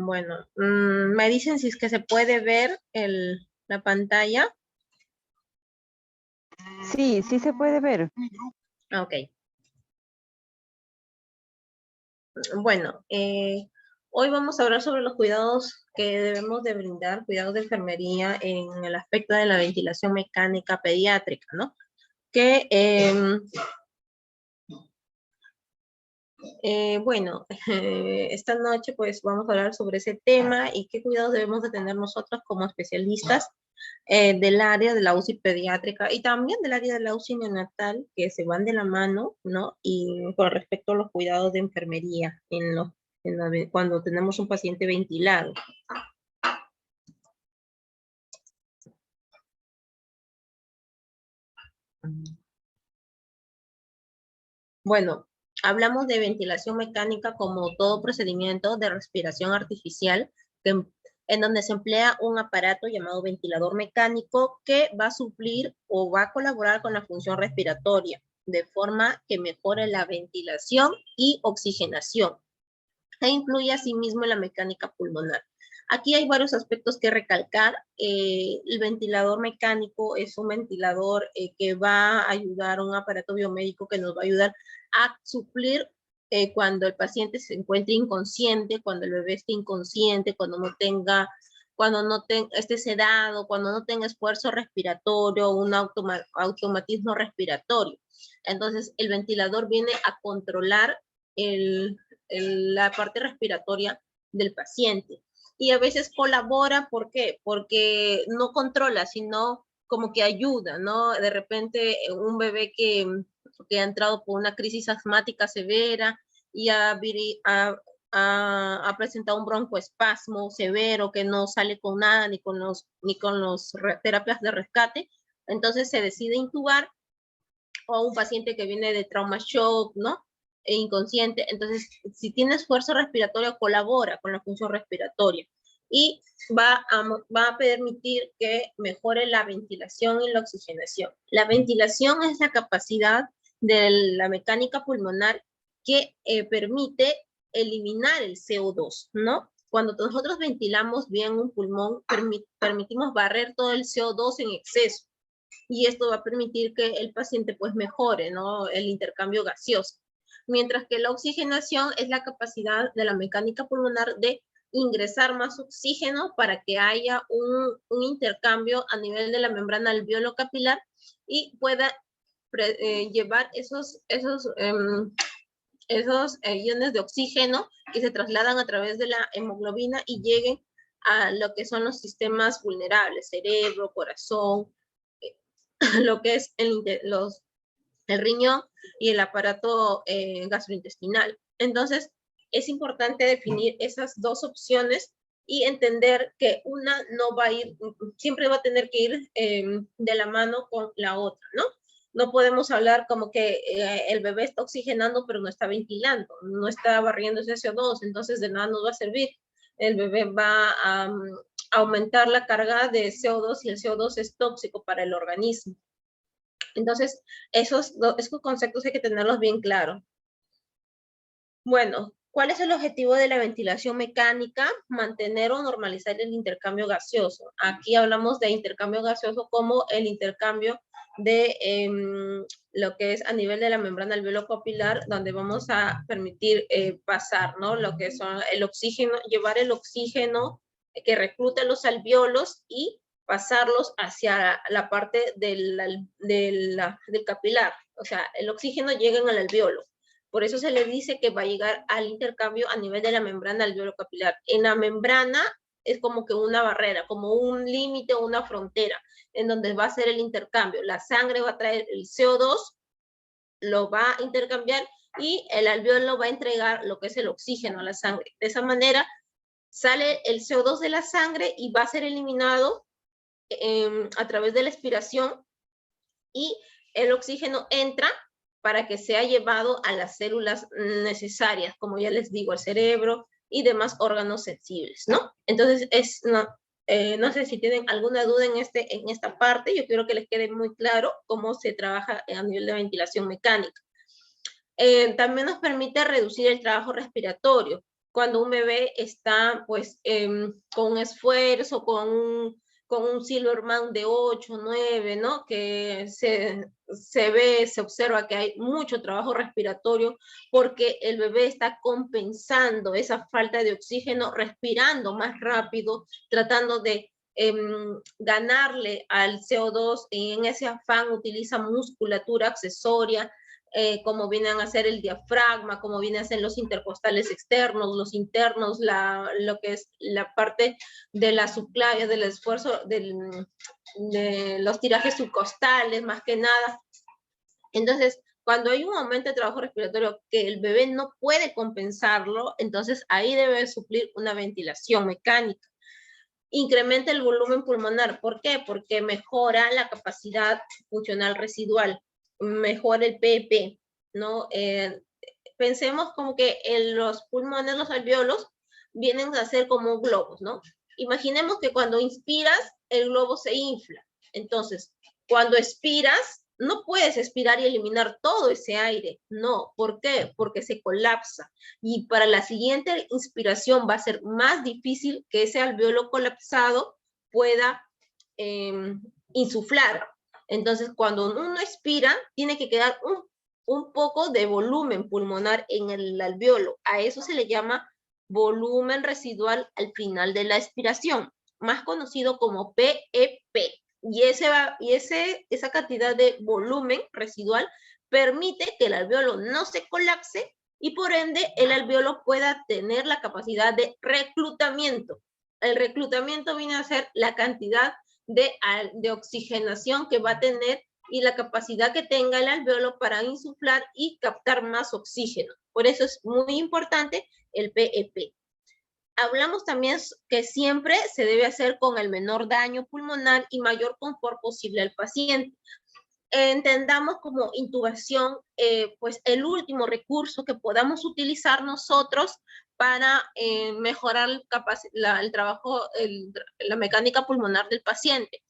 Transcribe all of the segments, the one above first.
Bueno, me dicen si es que se puede ver la pantalla. Sí, sí se puede ver. Ok. Bueno, hoy vamos a hablar sobre los cuidados que debemos de brindar, cuidados de enfermería en el aspecto de la ventilación mecánica pediátrica, ¿no? Que, bueno, esta noche pues vamos a hablar sobre ese tema y qué cuidados debemos de tener nosotros como especialistas del área de la UCI pediátrica y también del área de la UCI neonatal, que se van de la mano, ¿no? Y con respecto a los cuidados de enfermería cuando tenemos un paciente ventilado. Bueno, hablamos de ventilación mecánica como todo procedimiento de respiración artificial en donde se emplea un aparato llamado ventilador mecánico que va a suplir o va a colaborar con la función respiratoria de forma que mejore la ventilación y oxigenación e incluye asimismo la mecánica pulmonar. Aquí hay varios aspectos que recalcar. El ventilador mecánico es un ventilador que va a ayudar, un aparato biomédico que nos va a ayudar a suplir cuando el paciente se encuentre inconsciente, cuando el bebé esté inconsciente, cuando no esté sedado, cuando no tenga esfuerzo respiratorio, un automatismo respiratorio. Entonces, el ventilador viene a controlar la parte respiratoria del paciente. Y a veces colabora, ¿por qué? Porque no controla, sino como que ayuda, ¿no? De repente un bebé que ha entrado por una crisis asmática severa y ha presentado un broncoespasmo severo que no sale con nada, ni con los terapias de rescate, entonces se decide intubar, o un paciente que viene de trauma shock, ¿no? E inconsciente. Entonces, si tiene esfuerzo respiratorio, colabora con la función respiratoria y va a permitir que mejore la ventilación y la oxigenación. La ventilación es la capacidad de la mecánica pulmonar que permite eliminar el CO2, ¿no? Cuando nosotros ventilamos bien un pulmón, permitimos barrer todo el CO2 en exceso y esto va a permitir que el paciente pues mejore, ¿no? El intercambio gaseoso. Mientras que la oxigenación es la capacidad de la mecánica pulmonar de ingresar más oxígeno para que haya un intercambio a nivel de la membrana alveolo-capilar y pueda llevar esos iones de oxígeno que se trasladan a través de la hemoglobina y lleguen a lo que son los sistemas vulnerables, cerebro, corazón, lo que es el riñón y el aparato gastrointestinal. Entonces, es importante definir esas dos opciones y entender que una no va a ir, siempre va a tener que ir de la mano con la otra, ¿no? No podemos hablar como que el bebé está oxigenando, pero no está ventilando, no está barriendo ese CO2, entonces de nada nos va a servir. El bebé va a aumentar la carga de CO2 y el CO2 es tóxico para el organismo. Entonces, esos conceptos hay que tenerlos bien claros. Bueno, ¿cuál es el objetivo de la ventilación mecánica? Mantener o normalizar el intercambio gaseoso. Aquí hablamos de intercambio gaseoso como el intercambio de lo que es a nivel de la membrana alveolo-capilar, donde vamos a permitir pasar, ¿no? Lo que son el oxígeno, llevar el oxígeno que recluta los alveolos y pasarlos hacia la parte del capilar. O sea, el oxígeno llega en el alveolo. Por eso se le dice que va a llegar al intercambio a nivel de la membrana alveolo-capilar. En la membrana es como que una barrera, como un límite o una frontera, en donde va a ser el intercambio. La sangre va a traer el CO2, lo va a intercambiar y el alveolo va a entregar lo que es el oxígeno a la sangre. De esa manera sale el CO2 de la sangre y va a ser eliminado a través de la expiración y el oxígeno entra para que sea llevado a las células necesarias, como ya les digo, al cerebro y demás órganos sensibles, ¿no? Entonces, no sé si tienen alguna duda en esta parte, yo quiero que les quede muy claro cómo se trabaja a nivel de ventilación mecánica. También nos permite reducir el trabajo respiratorio. cuando un bebé está pues con esfuerzo, con un Silverman de 8, 9, ¿no? Que se ve, se observa que hay mucho trabajo respiratorio porque el bebé está compensando esa falta de oxígeno, respirando más rápido, tratando de ganarle al CO2 y en ese afán utiliza musculatura accesoria, como vienen a ser el diafragma, como vienen a ser los intercostales externos, los internos, lo que es la parte de la subclavia, del esfuerzo, de los tirajes subcostales, más que nada. Entonces, cuando hay un aumento de trabajo respiratorio que el bebé no puede compensarlo, entonces ahí debe suplir una ventilación mecánica. Incrementa el volumen pulmonar. ¿Por qué? Porque mejora la capacidad funcional residual, mejora el PP, ¿no? Pensemos como que en los pulmones, los alvéolos, vienen a ser como globos, ¿no? Imaginemos que cuando inspiras, el globo se infla. Entonces, cuando expiras, no puedes expirar y eliminar todo ese aire. No, ¿por qué? Porque se colapsa. Y para la siguiente inspiración va a ser más difícil que ese alvéolo colapsado pueda insuflar. Entonces, cuando uno expira, tiene que quedar un poco de volumen pulmonar en el alvéolo. A eso se le llama volumen residual al final de la expiración, más conocido como PEP. Y esa cantidad de volumen residual permite que el alvéolo no se colapse y por ende el alvéolo pueda tener la capacidad de reclutamiento. El reclutamiento viene a ser la cantidad de oxigenación que va a tener y la capacidad que tenga el alvéolo para insuflar y captar más oxígeno. Por eso es muy importante el PEP. Hablamos también que siempre se debe hacer con el menor daño pulmonar y mayor confort posible al paciente. Entendamos como intubación, pues el último recurso que podamos utilizar nosotros para mejorar el trabajo, la mecánica pulmonar del paciente.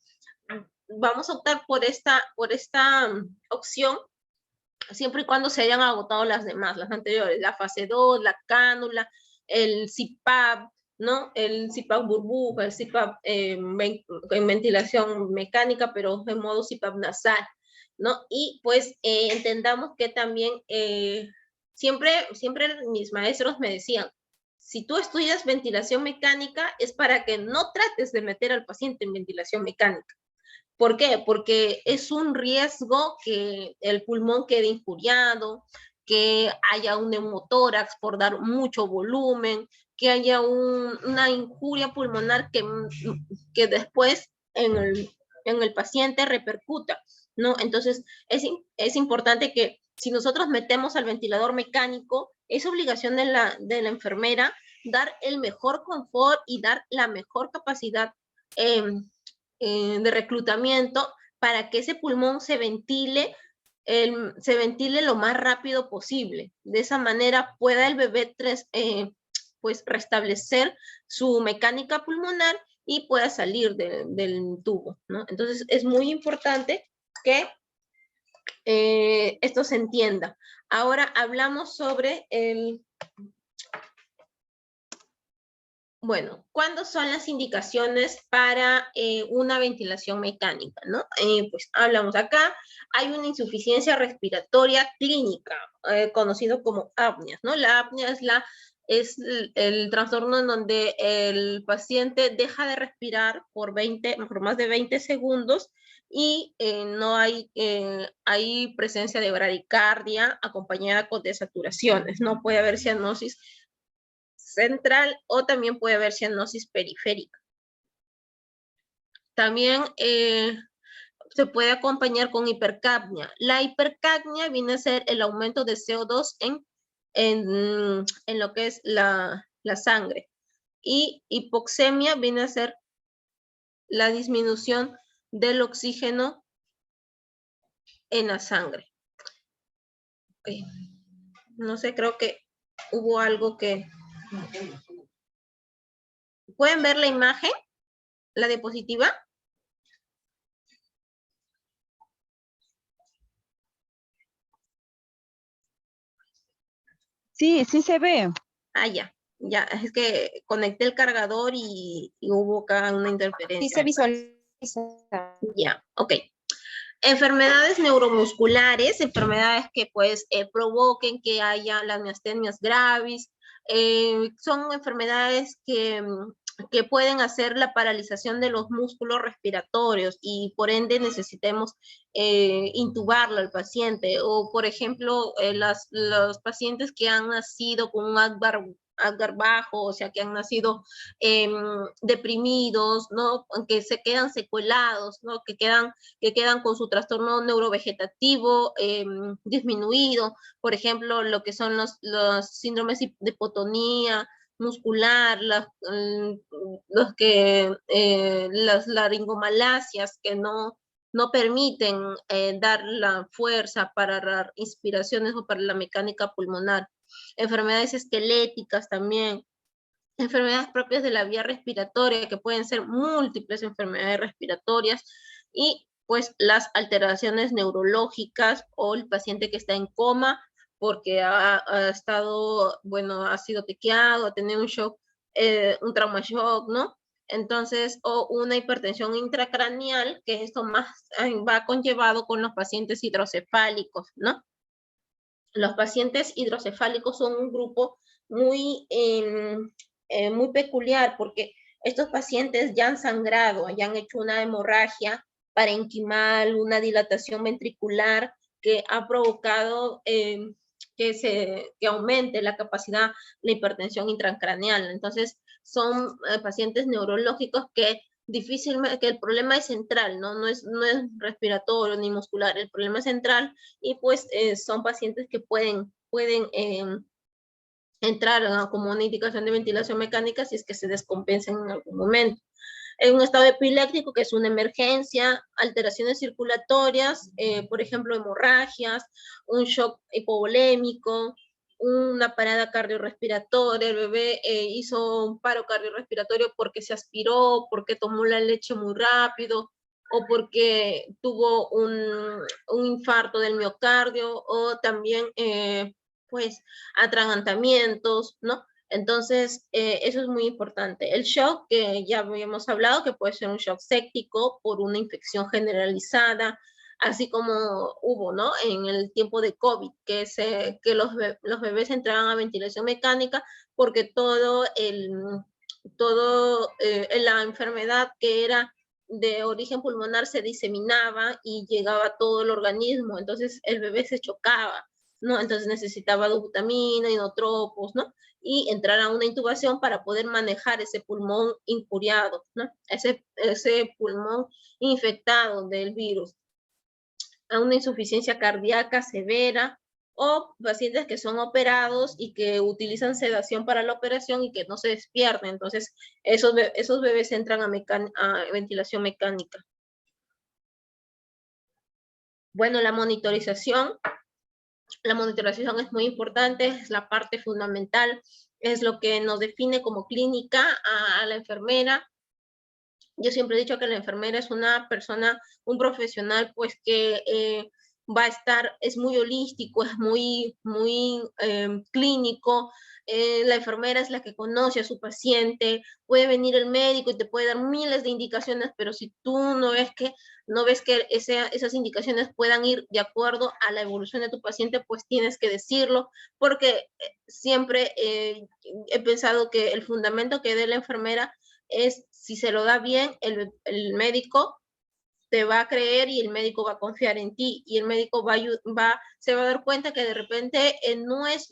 Vamos a optar por esta opción siempre y cuando se hayan agotado las demás, las anteriores, la fase 2, la cánula, el CPAP, ¿no? El CPAP burbuja, el CPAP en ventilación mecánica, pero en modo CPAP nasal, ¿no? Y pues entendamos que también siempre mis maestros me decían, si tú estudias ventilación mecánica es para que no trates de meter al paciente en ventilación mecánica. ¿Por qué? Porque es un riesgo que el pulmón quede injuriado, que haya un neumotórax por dar mucho volumen, que haya una injuria pulmonar que después en el paciente repercuta, ¿no? Entonces, es importante que si nosotros metemos al ventilador mecánico, es obligación de la enfermera dar el mejor confort y dar la mejor capacidad de reclutamiento para que ese pulmón se ventile lo más rápido posible. De esa manera pueda el bebé pues restablecer su mecánica pulmonar y pueda salir del tubo, ¿no? Entonces es muy importante que esto se entienda. Ahora hablamos sobre bueno, ¿cuándo son las indicaciones para una ventilación mecánica, ¿no? Pues hablamos acá, hay una insuficiencia respiratoria clínica, conocido como apneas, ¿no? La apnea es el trastorno en donde el paciente deja de respirar por más de 20 segundos y no hay presencia de bradicardia acompañada con desaturaciones, ¿no? Puede haber cianosis central o también puede haber cianosis periférica. También se puede acompañar con hipercapnia. La hipercapnia viene a ser el aumento de CO2 en lo que es la sangre. Y hipoxemia viene a ser la disminución del oxígeno en la sangre. Okay. No sé, creo que hubo algo que... ¿Pueden ver la imagen? ¿La diapositiva? Sí, sí se ve. Ah, ya. Ya, es que conecté el cargador y hubo acá una Sí interferencia. se visualiza. Ya, ok. Enfermedades neuromusculares, enfermedades que pues provoquen que haya las miastenias graves, son enfermedades que pueden hacer la paralización de los músculos respiratorios y por ende necesitemos intubarlo al paciente. O por ejemplo, los pacientes que han nacido con un Apgar bajo, o sea, que han nacido deprimidos, ¿no? Que se quedan secuelados, ¿no? Que quedan con su trastorno neurovegetativo disminuido, por ejemplo, lo que son los síndromes de hipotonía muscular, las laringomalacias que no permiten dar la fuerza para las inspiraciones o para la mecánica pulmonar. Enfermedades esqueléticas también, enfermedades propias de la vía respiratoria, que pueden ser múltiples enfermedades respiratorias, y pues las alteraciones neurológicas o el paciente que está en coma porque ha estado, bueno, ha sido tequeado, ha tenido un shock, un trauma shock, ¿no? Entonces, o una hipertensión intracraneal, que esto más va conllevado con los pacientes hidrocefálicos, ¿no? Los pacientes hidrocefálicos son un grupo muy, muy peculiar porque estos pacientes ya han sangrado, ya han hecho una hemorragia parenquimal, una dilatación ventricular que ha provocado que aumente la capacidad, la hipertensión intracraneal. Entonces, son pacientes neurológicos que difícilmente, que el problema es central, ¿no? No es respiratorio ni muscular, el problema es central y pues son pacientes que pueden entrar, ¿no?, como una indicación de ventilación mecánica si es que se descompensan en algún momento. En un estado epiléptico, que es una emergencia, alteraciones circulatorias, por ejemplo, hemorragias, un shock hipovolémico, una parada cardiorrespiratoria, el bebé hizo un paro cardiorrespiratorio porque se aspiró, porque tomó la leche muy rápido, o porque tuvo un infarto del miocardio, o también, pues, atragantamientos, ¿no? Entonces, eso es muy importante. El shock, que ya habíamos hablado, que puede ser un shock séptico por una infección generalizada, así como hubo, ¿no?, en el tiempo de COVID, que los bebés entraban a ventilación mecánica porque la enfermedad que era de origen pulmonar se diseminaba y llegaba a todo el organismo, entonces el bebé se chocaba, ¿no? Entonces necesitaba dobutamina, inotropos, ¿no? Y entrar a una intubación para poder manejar ese pulmón injuriado, ¿no? Ese pulmón infectado del virus. A una insuficiencia cardíaca severa, o pacientes que son operados y que utilizan sedación para la operación y que no se despierten. Entonces, esos bebés entran a ventilación mecánica. Bueno, la monitorización es muy importante, es la parte fundamental, es lo que nos define como clínica a la enfermera. Yo siempre he dicho que la enfermera es una persona, un profesional, pues que va a estar, es muy holístico, es muy clínico. La enfermera es la que conoce a su paciente, puede venir el médico y te puede dar miles de indicaciones, pero si tú no ves que esas indicaciones puedan ir de acuerdo a la evolución de tu paciente, pues tienes que decirlo, porque siempre he pensado que el fundamento que dé la enfermera es, si se lo da bien, el médico te va a creer y el médico va a confiar en ti, y el médico se va a dar cuenta que de repente no es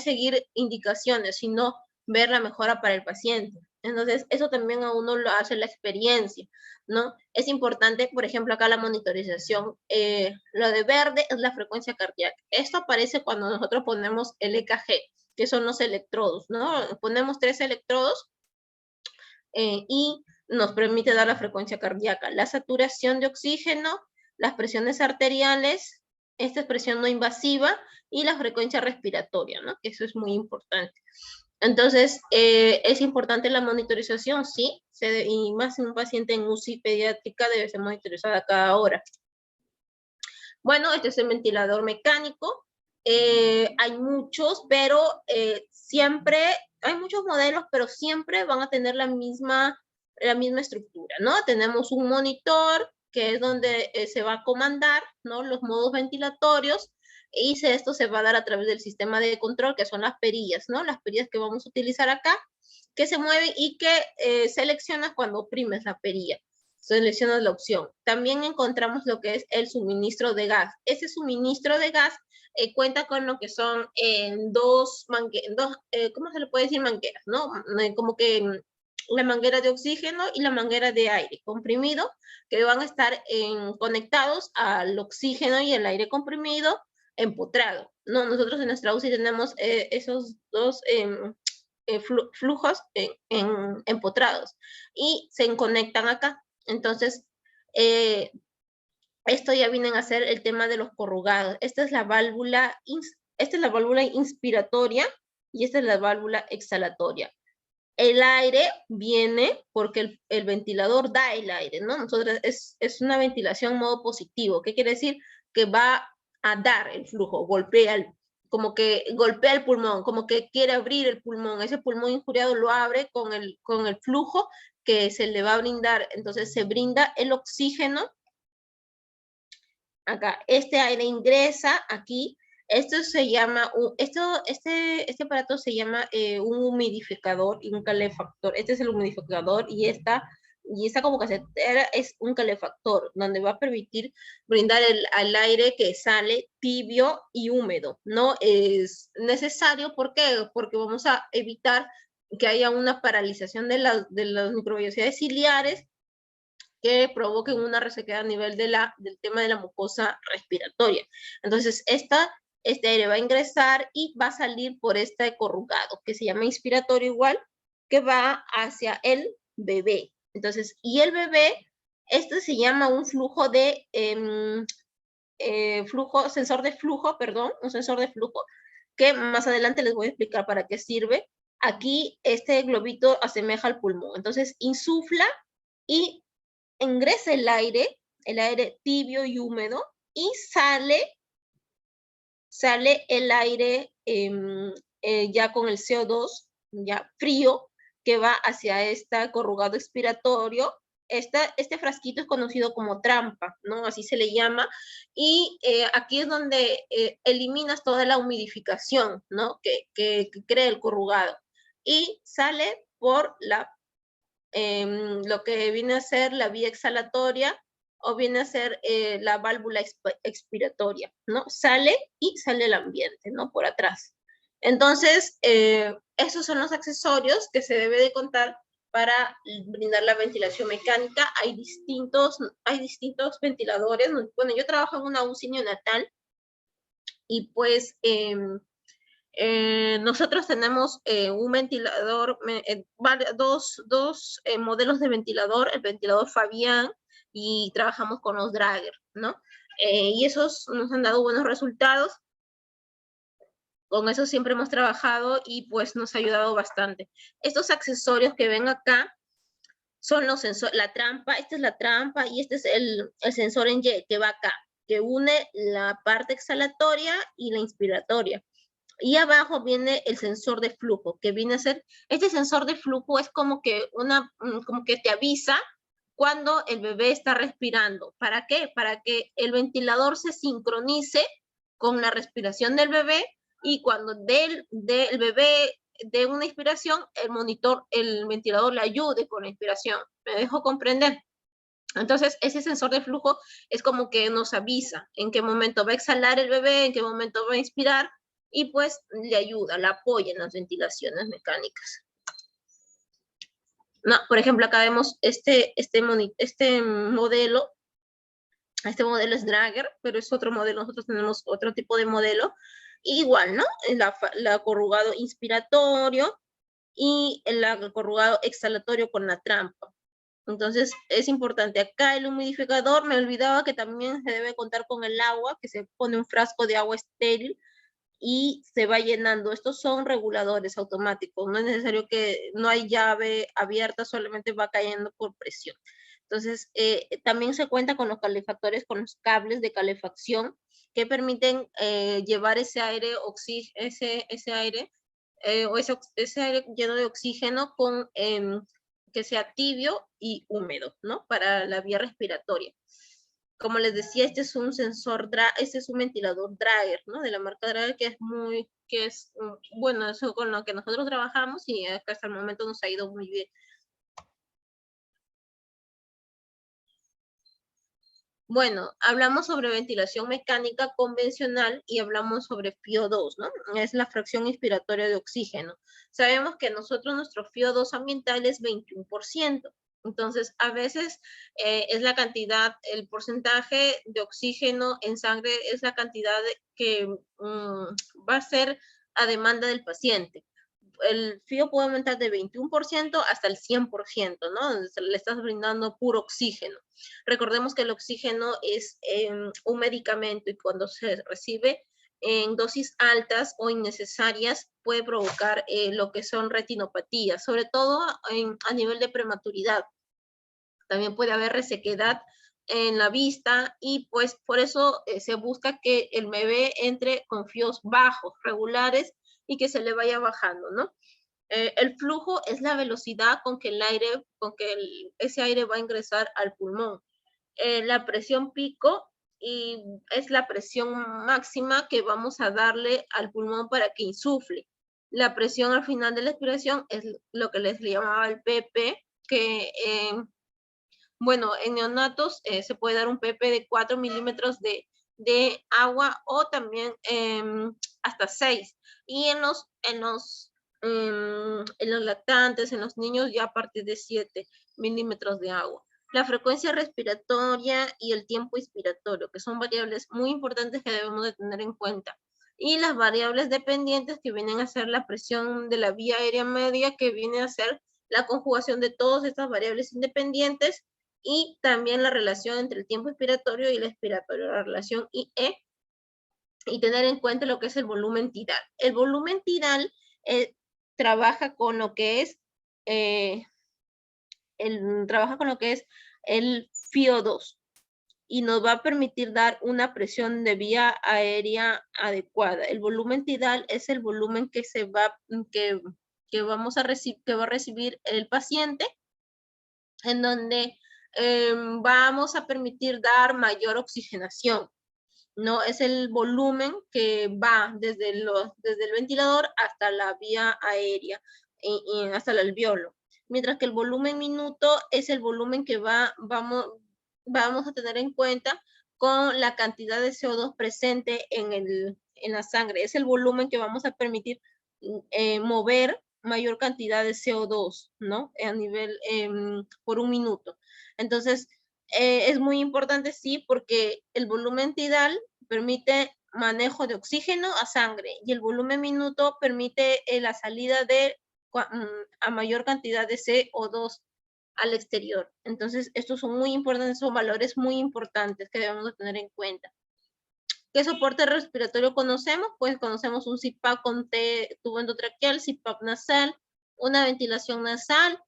seguir indicaciones, sino ver la mejora para el paciente. Entonces, eso también a uno lo hace la experiencia, ¿no? Es importante, por ejemplo, acá la monitorización, lo de verde es la frecuencia cardíaca. Esto aparece cuando nosotros ponemos el EKG, que son los electrodos, ¿no? Ponemos 3 electrodos y nos permite dar la frecuencia cardíaca, la saturación de oxígeno, las presiones arteriales, esta es presión no invasiva, y la frecuencia respiratoria, ¿no? Eso es muy importante. Entonces, ¿es importante la monitorización? Sí, y más en un paciente en UCI pediátrica debe ser monitorizada cada hora. Bueno, este es el ventilador mecánico. Hay muchos, pero siempre hay muchos modelos, pero siempre van a tener la misma estructura, ¿no? Tenemos un monitor, que es donde se va a comandar, ¿no? Los modos ventilatorios, y esto se va a dar a través del sistema de control, que son las perillas, ¿no? Las perillas que vamos a utilizar acá, que se mueven y que seleccionas cuando oprimes la perilla. Seleccionas la opción. También encontramos lo que es el suministro de gas. Ese suministro de gas cuenta con lo que son ¿cómo se le puede decir? Mangueras, ¿no? Como que la manguera de oxígeno y la manguera de aire comprimido, que van a estar conectados al oxígeno y el aire comprimido empotrado, ¿no? Nosotros en nuestra UCI tenemos esos dos flujos empotrados y se conectan acá. Entonces, esto ya vienen a ser el tema de los corrugados. Esta es la válvula inspiratoria y esta es la válvula exhalatoria. El aire viene porque el ventilador da el aire, ¿no? Nosotros es una ventilación modo positivo. ¿Qué quiere decir? Que va a dar el flujo, como que golpea el pulmón, como que quiere abrir el pulmón. Ese pulmón injuriado lo abre con el flujo que se le va a brindar. Entonces se brinda el oxígeno. Acá, este aire ingresa aquí. Esto se llama, este aparato se llama un humidificador y un calefactor. Este es el humidificador y esta como casetera es un calefactor, donde va a permitir brindar al aire que sale tibio y húmedo. No es necesario, ¿por qué? Porque vamos a evitar que haya una paralización de las microvellosidades ciliares que provoquen una resequedad a nivel del tema de la mucosa respiratoria. Entonces, este aire va a ingresar y va a salir por este corrugado, que se llama inspiratorio igual, que va hacia el bebé. Entonces, y el bebé, este se llama un flujo de, sensor de flujo, perdón, un sensor de flujo, que más adelante les voy a explicar para qué sirve. Aquí este globito asemeja al pulmón. Entonces, insufla y ingresa el aire tibio y húmedo, y sale el aire ya con el CO2, ya frío, que va hacia este corrugado expiratorio. Este frasquito es conocido como trampa, ¿no? Así se le llama, y aquí es donde eliminas toda la humidificación, ¿no? Que crea el corrugado, y sale por lo que viene a ser la vía exhalatoria, o viene a ser la válvula expiratoria, ¿no? Sale y sale el ambiente, ¿no? Por atrás. Entonces, esos son los accesorios que se debe de contar para brindar la ventilación mecánica. Hay distintos ventiladores. Bueno, yo trabajo en una UCI neonatal, y pues nosotros tenemos un ventilador, dos modelos de ventilador, el ventilador Fabián, y trabajamos con los Drager, ¿no? Y esos nos han dado buenos resultados. Con eso siempre hemos trabajado y pues nos ha ayudado bastante. Estos accesorios que ven acá son los sensores, la trampa, esta es la trampa, y este es el sensor en Y que va acá, que une la parte exhalatoria y la inspiratoria. Y abajo viene el sensor de flujo, que viene a ser, este sensor de flujo es como que te avisa cuando el bebé está respirando. ¿Para qué? Para que el ventilador se sincronice con la respiración del bebé, y cuando el bebé dé una inspiración, el ventilador le ayude con la inspiración. ¿Me dejo comprender? Entonces, ese sensor de flujo es como que nos avisa en qué momento va a exhalar el bebé, en qué momento va a inspirar, y pues le ayuda, la apoya en las ventilaciones mecánicas. No, por ejemplo, acá vemos este modelo es Drager, pero es otro modelo. Nosotros tenemos otro tipo de modelo. Igual, ¿no? La corrugado inspiratorio y el corrugado exhalatorio con la trampa. Entonces, es importante. Acá el humidificador, me olvidaba que también se debe contar con el agua, que se pone un frasco de agua estéril y se va llenando. Estos son reguladores automáticos. No es necesario no hay llave abierta, solamente va cayendo por presión. Entonces, también se cuenta con los calefactores, con los cables de calefacción que permiten llevar ese aire o ese aire lleno de oxígeno con que sea tibio y húmedo, ¿no? Para la vía respiratoria. Como les decía, este es un sensor, este es un ventilador Draeger, ¿no? De la marca Draeger, que es, bueno, eso con lo que nosotros trabajamos y hasta el momento nos ha ido muy bien. Bueno, hablamos sobre ventilación mecánica convencional y hablamos sobre FiO2, ¿no? Es la fracción inspiratoria de oxígeno. Sabemos que nosotros, nuestro FiO2 ambiental es 21%. Entonces, a veces es la cantidad, el porcentaje de oxígeno en sangre es la cantidad que va a ser a demanda del paciente. El FIO puede aumentar de 21% hasta el 100%, ¿no? Le estás brindando puro oxígeno. Recordemos que el oxígeno es un medicamento y cuando se recibe en dosis altas o innecesarias puede provocar lo que son retinopatías, sobre todo a nivel de prematuridad. También puede haber resequedad en la vista y pues por eso se busca que el bebé entre con FIOs bajos, regulares y que se le vaya bajando, ¿no? El flujo es la velocidad con que el aire, ese aire va a ingresar al pulmón. La presión pico y es la presión máxima que vamos a darle al pulmón para que insufle. La presión al final de la expiración es lo que les llamaba el PP, que bueno, en neonatos se puede dar un PP de 4 milímetros de agua o también hasta 6. Y en los lactantes, en los niños, ya a partir de 7 milímetros de agua. La frecuencia respiratoria y el tiempo inspiratorio, que son variables muy importantes que debemos de tener en cuenta. Y las variables dependientes que vienen a ser la presión de la vía aérea media, que viene a ser la conjugación de todas estas variables independientes y también la relación entre el tiempo expiratorio y el expiratorio, la relación IE, y tener en cuenta lo que es el volumen tidal. El volumen tidal trabaja con lo que es el FiO2 y nos va a permitir dar una presión de vía aérea adecuada. El volumen tidal es el volumen que vamos a que va a recibir el paciente, en donde vamos a permitir dar mayor oxigenación, ¿no? Es el volumen que va desde el ventilador hasta la vía aérea, y hasta el alveolo. Mientras que el volumen minuto es el volumen que vamos a tener en cuenta con la cantidad de CO2 presente en la sangre. Es el volumen que vamos a permitir mover mayor cantidad de CO2, ¿no? A nivel, por un minuto. Entonces, es muy importante, sí, porque el volumen tidal permite manejo de oxígeno a sangre y el volumen minuto permite la salida a mayor cantidad de CO2 al exterior. Entonces, estos son muy importantes, son valores muy importantes que debemos de tener en cuenta. ¿Qué soporte respiratorio conocemos? Pues conocemos un CPAP con tubo endotraqueal, CPAP nasal, una ventilación nasal,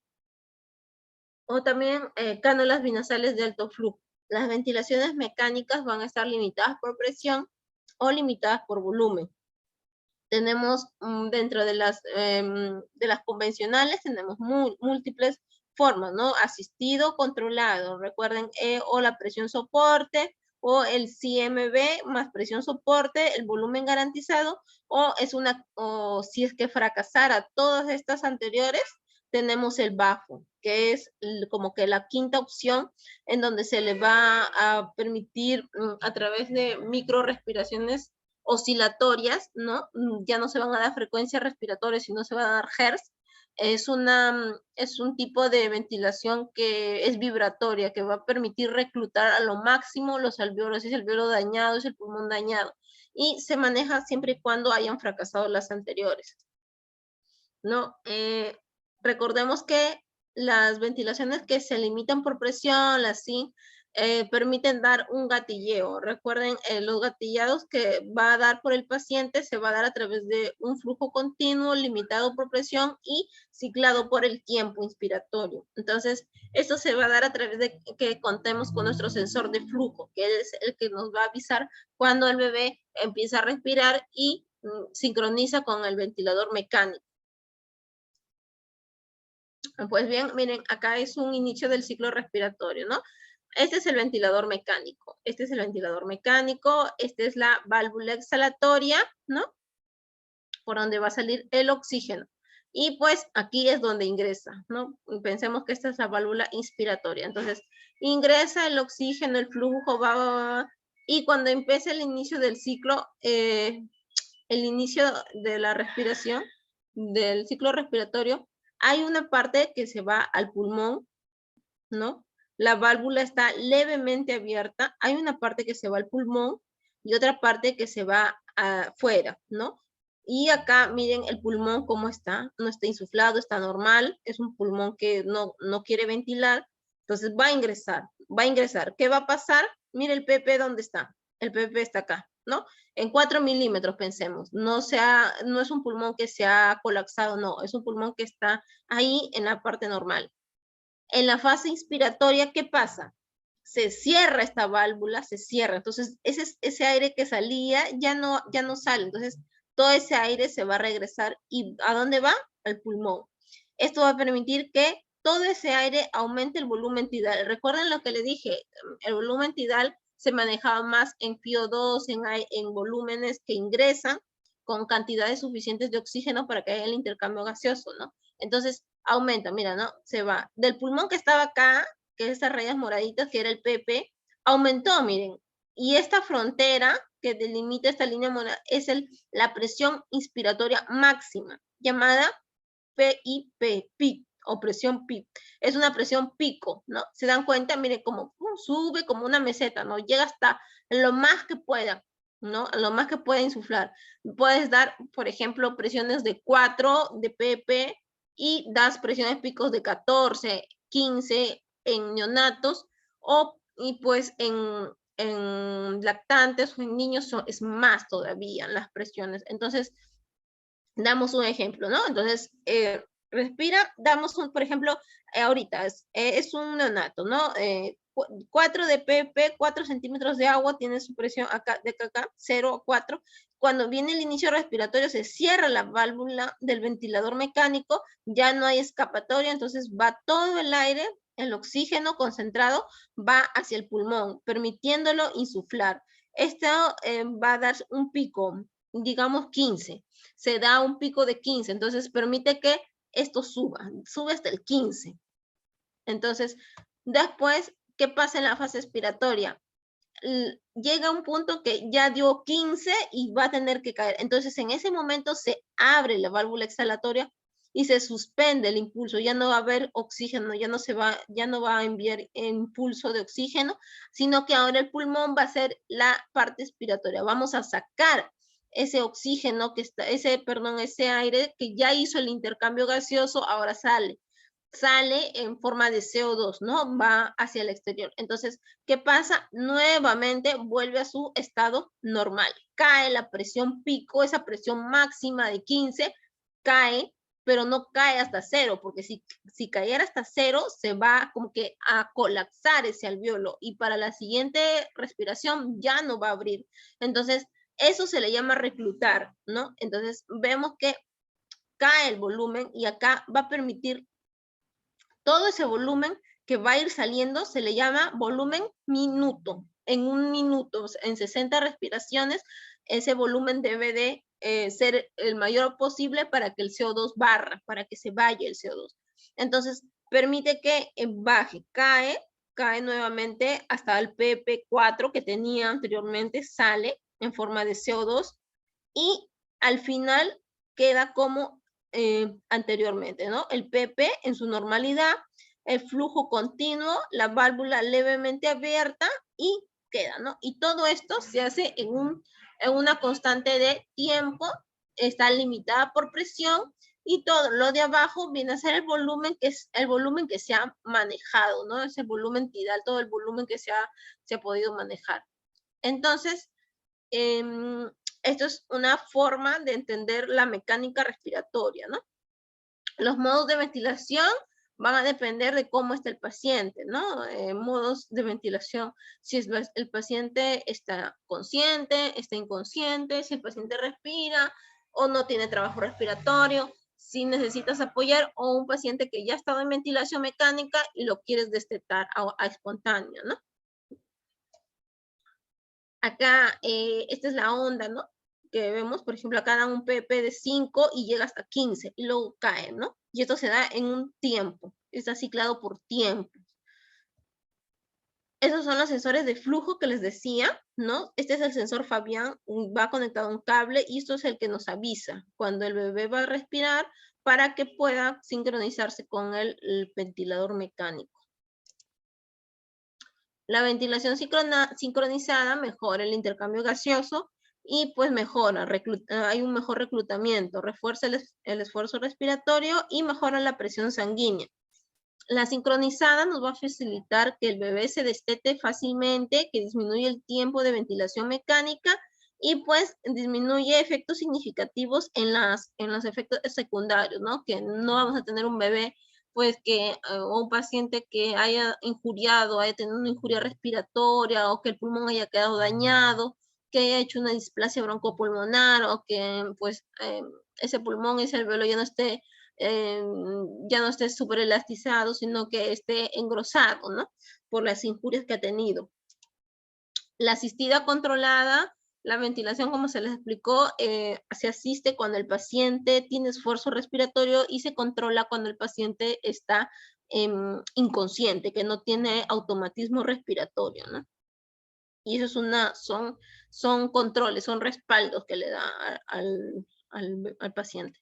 o también cánulas binasales de alto flujo. Las ventilaciones mecánicas van a estar limitadas por presión o limitadas por volumen. Tenemos dentro de las convencionales, tenemos múltiples formas, ¿no? Asistido, controlado, recuerden, o la presión soporte, o el CMB más presión soporte, el volumen garantizado, o si es que fracasara todas estas anteriores, tenemos el BAFO, que es como que la quinta opción en donde se le va a permitir a través de micro respiraciones oscilatorias, ¿no? Ya no se van a dar frecuencias respiratorias, sino se va a dar hertz. Es un tipo de ventilación que es vibratoria, que va a permitir reclutar a lo máximo los alvéolos, si es el alvéolo dañado, es el pulmón dañado, y se maneja siempre y cuando hayan fracasado las anteriores, ¿no? Recordemos que las ventilaciones que se limitan por presión, las SIN, permiten dar un gatilleo. Recuerden, los gatillados que va a dar por el paciente se va a dar a través de un flujo continuo, limitado por presión y ciclado por el tiempo inspiratorio. Entonces, esto se va a dar a través de que contemos con nuestro sensor de flujo, que es el que nos va a avisar cuando el bebé empieza a respirar y sincroniza con el ventilador mecánico. Pues bien, miren, acá es un inicio del ciclo respiratorio, ¿no? Este es el ventilador mecánico, este es el ventilador mecánico, esta es la válvula exhalatoria, ¿no? Por donde va a salir el oxígeno. Y pues aquí es donde ingresa, ¿no? Pensemos que esta es la válvula inspiratoria. Entonces, ingresa el oxígeno, el flujo va, y cuando empieza el inicio del ciclo, el inicio de la respiración, del ciclo respiratorio, hay una parte que se va al pulmón, ¿no? La válvula está levemente abierta, hay una parte que se va al pulmón y otra parte que se va afuera, ¿no? Y acá miren el pulmón cómo está, no está insuflado, está normal, es un pulmón que no quiere ventilar, entonces va a ingresar. ¿Qué va a pasar? Mire el PP dónde está, el PP está acá, ¿no? En 4 milímetros pensemos, no es un pulmón que se ha colapsado, no, es un pulmón que está ahí en la parte normal. En la fase inspiratoria, ¿qué pasa? Se cierra esta válvula, se cierra. Entonces, ese aire que salía ya no sale. Entonces, todo ese aire se va a regresar. ¿Y a dónde va? Al pulmón. Esto va a permitir que todo ese aire aumente el volumen tidal. Recuerden lo que le dije, el volumen tidal se manejaba más en FiO2, en volúmenes que ingresan con cantidades suficientes de oxígeno para que haya el intercambio gaseoso, ¿no? Entonces, aumenta, mira, ¿no? Se va. Del pulmón que estaba acá, que es estas rayas moraditas, que era el PP, aumentó, miren. Y esta frontera que delimita esta línea morada es la presión inspiratoria máxima, llamada PIP, PIC, o presión PIP. Es una presión pico, ¿no? ¿Se dan cuenta? Miren cómo sube como una meseta, ¿no? Llega hasta lo más que pueda, ¿no? Lo más que pueda insuflar. Puedes dar, por ejemplo, presiones de 4 de PP, y das presiones picos de 14, 15 en neonatos, y pues en lactantes o en niños es más todavía las presiones. Entonces, damos un ejemplo, ¿no? Entonces, respira, por ejemplo, ahorita es un neonato, ¿no? 4 de PP, 4 centímetros de agua, tiene su presión acá, de acá, 0 a 4. Cuando viene el inicio respiratorio, se cierra la válvula del ventilador mecánico, ya no hay escapatoria, entonces va todo el aire, el oxígeno concentrado, va hacia el pulmón, permitiéndolo insuflar. Esto va a dar un pico, digamos 15. Se da un pico de 15, entonces permite que esto sube hasta el 15. Entonces, después, ¿qué pasa en la fase expiratoria? Llega un punto que ya dio 15 y va a tener que caer. Entonces, en ese momento se abre la válvula exhalatoria y se suspende el impulso. Ya no va a haber oxígeno, ya no va a enviar impulso de oxígeno, sino que ahora el pulmón va a ser la parte expiratoria. Vamos a sacar ese oxígeno ese aire que ya hizo el intercambio gaseoso, ahora sale en forma de CO2, ¿no? Va hacia el exterior. Entonces, ¿qué pasa? Nuevamente vuelve a su estado normal. Cae la presión pico, esa presión máxima de 15, cae, pero no cae hasta 0, porque si cayera hasta 0, se va como que a colapsar ese alveolo y para la siguiente respiración ya no va a abrir. Entonces, eso se le llama reclutar, ¿no? Entonces, vemos que cae el volumen y acá va a permitir todo ese volumen que va a ir saliendo se le llama volumen minuto. En un minuto, en 60 respiraciones, ese volumen debe de ser el mayor posible para que el CO2 barra, para que se vaya el CO2. Entonces, permite que baje, cae nuevamente hasta el PP4 que tenía anteriormente, sale en forma de CO2 y al final queda como anteriormente, ¿no? El PP en su normalidad, el flujo continuo, la válvula levemente abierta y queda, ¿no? Y todo esto se hace en una constante de tiempo, está limitada por presión y todo lo de abajo viene a ser el volumen que se ha manejado, ¿no? Ese volumen tidal, todo el volumen que se ha podido manejar. Entonces, esto es una forma de entender la mecánica respiratoria, ¿no? Los modos de ventilación, van a depender de cómo está el paciente, ¿no? Modos de ventilación, si el paciente está consciente, está inconsciente, si el paciente respira o no tiene trabajo respiratorio, si necesitas apoyar o un paciente que ya ha estado en ventilación mecánica y lo quieres destetar a espontáneo, ¿no? Acá, esta es la onda, ¿no? Que vemos, por ejemplo, acá dan un PP de 5 y llega hasta 15 y luego cae, ¿no? Y esto se da en un tiempo, está ciclado por tiempo. Esos son los sensores de flujo que les decía, ¿no? Este es el sensor Fabián, va conectado a un cable y esto es el que nos avisa cuando el bebé va a respirar para que pueda sincronizarse con el ventilador mecánico. La ventilación sincronizada mejora el intercambio gaseoso y pues mejora, hay un mejor reclutamiento, refuerza el esfuerzo respiratorio y mejora la presión sanguínea. La sincronizada nos va a facilitar que el bebé se destete fácilmente, que disminuye el tiempo de ventilación mecánica y pues disminuye efectos significativos en los efectos secundarios, ¿no? Que no vamos a tener un bebé pues que, o un paciente que haya injuriado, haya tenido una injuria respiratoria o que el pulmón haya quedado dañado, que haya hecho una displasia broncopulmonar o que pues ese pulmón, ese alveolo ya no esté súper elastizado, sino que esté engrosado, ¿no? Por las injurias que ha tenido. La asistida controlada, la ventilación, como se les explicó, se asiste cuando el paciente tiene esfuerzo respiratorio y se controla cuando el paciente está inconsciente, que no tiene automatismo respiratorio, ¿no? Y eso son controles, son respaldos que le da al paciente.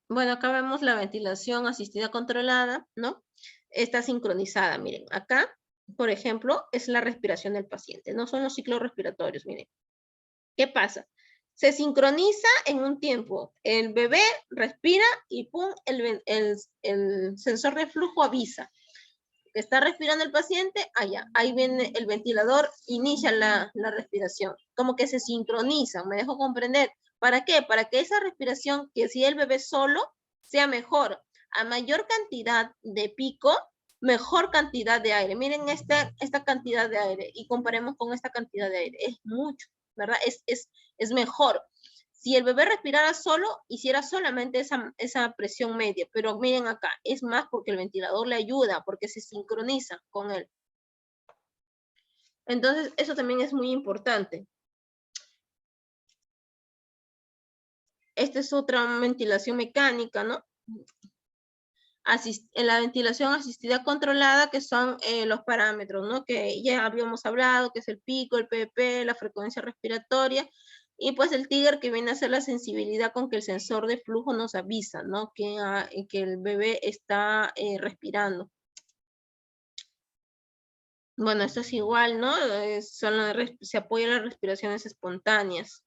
Bueno, acá vemos la ventilación asistida controlada, ¿no? Está sincronizada, miren. Acá, por ejemplo, es la respiración del paciente, no son los ciclos respiratorios, miren. ¿Qué pasa? Se sincroniza en un tiempo. El bebé respira y pum, el sensor de flujo avisa. Está respirando el paciente, allá, ahí viene el ventilador, inicia la respiración. Como que se sincronizan, me dejo comprender. ¿Para qué? Para que esa respiración, que si el bebé solo, sea mejor. A mayor cantidad de pico, mejor cantidad de aire. Miren esta cantidad de aire y comparemos con esta cantidad de aire. Es mucho, ¿verdad? Es mejor. Si el bebé respirara solo, hiciera solamente esa presión media, pero miren acá, es más porque el ventilador le ayuda, porque se sincroniza con él. Entonces, eso también es muy importante. Esta es otra ventilación mecánica, ¿no? En la ventilación asistida controlada, que son los parámetros, ¿no? Que ya habíamos hablado, que es el pico, el PP, la frecuencia respiratoria, y pues el trigger que viene a ser la sensibilidad con que el sensor de flujo nos avisa, ¿no? Que el bebé está respirando. Bueno, esto es igual, ¿no? Se apoyan las respiraciones espontáneas.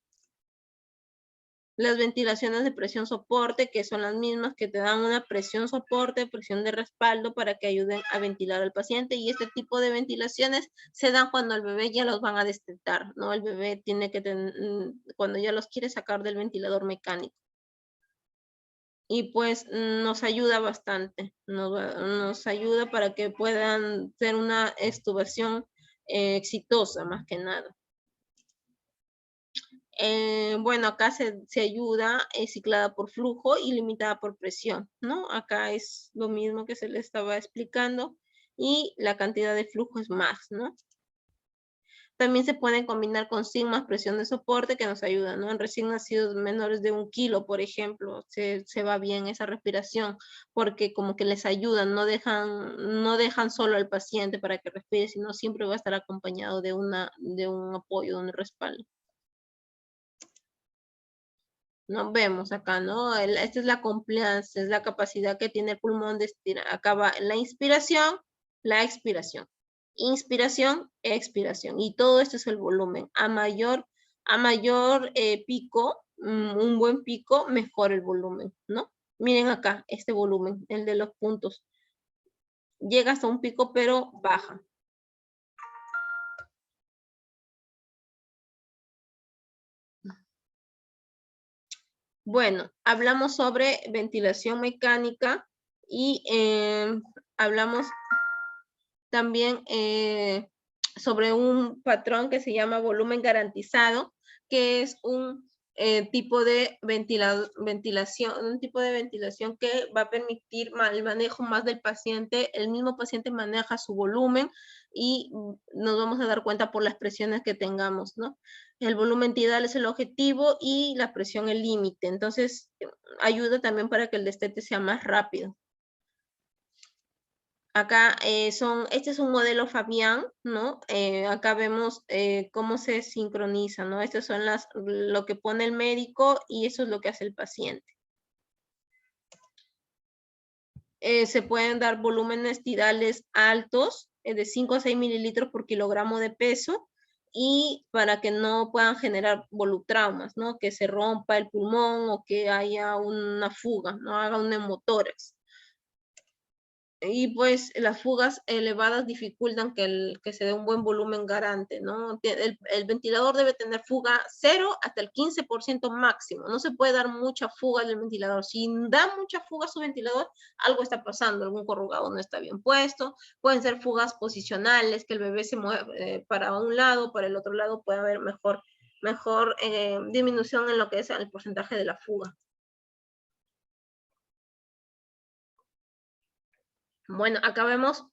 Las ventilaciones de presión soporte, que son las mismas que te dan una presión soporte, presión de respaldo para que ayuden a ventilar al paciente. Y este tipo de ventilaciones se dan cuando el bebé ya los van a destetar, ¿no? El bebé tiene que cuando ya los quiere sacar del ventilador mecánico. Y pues nos ayuda bastante, nos ayuda para que puedan hacer una extubación exitosa, más que nada. Bueno, acá se ayuda, es ciclada por flujo y limitada por presión, ¿no? Acá es lo mismo que se le estaba explicando y la cantidad de flujo es más, ¿no? También se pueden combinar con sigmas, presión de soporte que nos ayuda, ¿no? En recién nacidos menores de 1 kilo, por ejemplo, se va bien esa respiración porque como que les ayudan, no dejan solo al paciente para que respire, sino siempre va a estar acompañado de un apoyo, de un respaldo. Nos vemos acá, ¿no? Esta es la compliance, es la capacidad que tiene el pulmón de estirar. Acá va la inspiración, la expiración. Inspiración, expiración. Y todo esto es el volumen. A mayor pico, un buen pico, mejor el volumen, ¿no? Miren acá, este volumen, el de los puntos. Llega hasta un pico, pero baja. Bueno, hablamos sobre ventilación mecánica y hablamos también sobre un patrón que se llama volumen garantizado, que es un tipo de ventilación, un tipo de ventilación que va a permitir el manejo más del paciente. El mismo paciente maneja su volumen y nos vamos a dar cuenta por las presiones que tengamos, ¿no? El volumen tidal es el objetivo y la presión el límite. Entonces, ayuda también para que el destete sea más rápido. Acá este es un modelo Fabián, ¿no? Acá vemos cómo se sincroniza, ¿no? Estas son lo que pone el médico y eso es lo que hace el paciente. Se pueden dar volúmenes tidales altos, de 5 a 6 mililitros por kilogramo de peso, y para que no puedan generar volutraumas, ¿no? Que se rompa el pulmón o que haya una fuga, no haga un neumotórax. Y pues las fugas elevadas dificultan que se dé un buen volumen garante, ¿no? El ventilador debe tener fuga 0 hasta el 15% máximo. No se puede dar mucha fuga del ventilador. Si da mucha fuga su ventilador, algo está pasando, algún corrugado no está bien puesto. Pueden ser fugas posicionales, que el bebé se mueve para un lado, para el otro lado puede haber mejor disminución en lo que es el porcentaje de la fuga. Bueno, acá vemos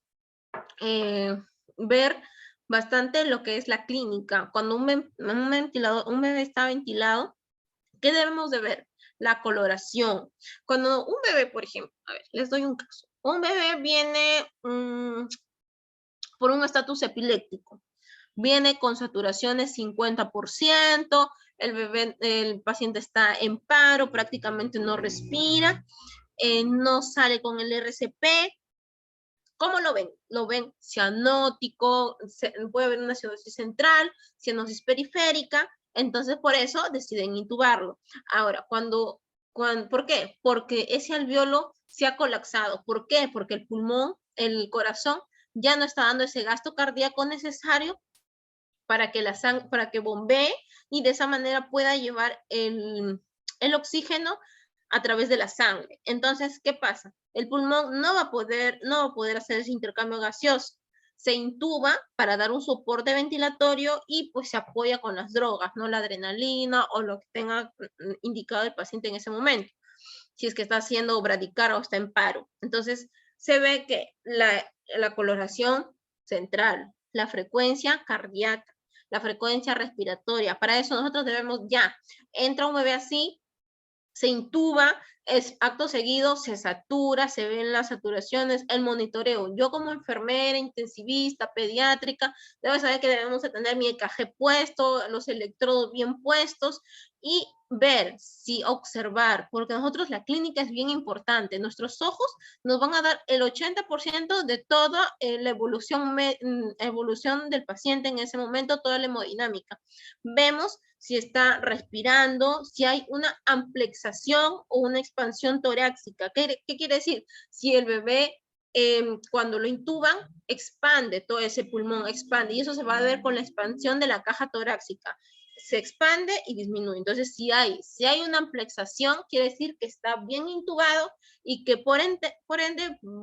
ver bastante lo que es la clínica. Cuando un bebé está ventilado, ¿qué debemos de ver? La coloración. Cuando un bebé, por ejemplo, a ver, les doy un caso. Un bebé viene por un estatus epiléptico. Viene con saturaciones 50%, el paciente está en paro, prácticamente no respira, no sale con el RCP. ¿Cómo lo ven? Lo ven cianótico, puede haber una cianosis central, cianosis periférica, entonces por eso deciden intubarlo. Ahora, ¿por qué? Porque ese alveolo se ha colapsado. ¿Por qué? Porque el pulmón, el corazón, ya no está dando ese gasto cardíaco necesario para que bombee y de esa manera pueda llevar el oxígeno a través de la sangre. Entonces, ¿qué pasa? El pulmón no va a poder hacer ese intercambio gaseoso. Se intuba para dar un soporte ventilatorio y pues se apoya con las drogas, ¿no? La adrenalina o lo que tenga indicado el paciente en ese momento, si es que está haciendo bradicardia o está en paro. Entonces, se ve que la coloración central, la frecuencia cardíaca, la frecuencia respiratoria, para eso nosotros debemos entra un bebé así, se intuba, acto seguido se satura, se ven las saturaciones, el monitoreo. Yo como enfermera, intensivista, pediátrica, debo saber que debemos de tener mi EKG puesto, los electrodos bien puestos y ver, observar, porque nosotros la clínica es bien importante. Nuestros ojos nos van a dar el 80% de toda la evolución del paciente en ese momento, toda la hemodinámica. Vemos si está respirando, si hay una amplexación o una expansión torácica. ¿Qué quiere decir? Si el bebé cuando lo intuban, expande todo ese pulmón, expande, y eso se va a ver con la expansión de la caja torácica. Se expande y disminuye. Entonces, si hay una amplexación, quiere decir que está bien intubado y que por ende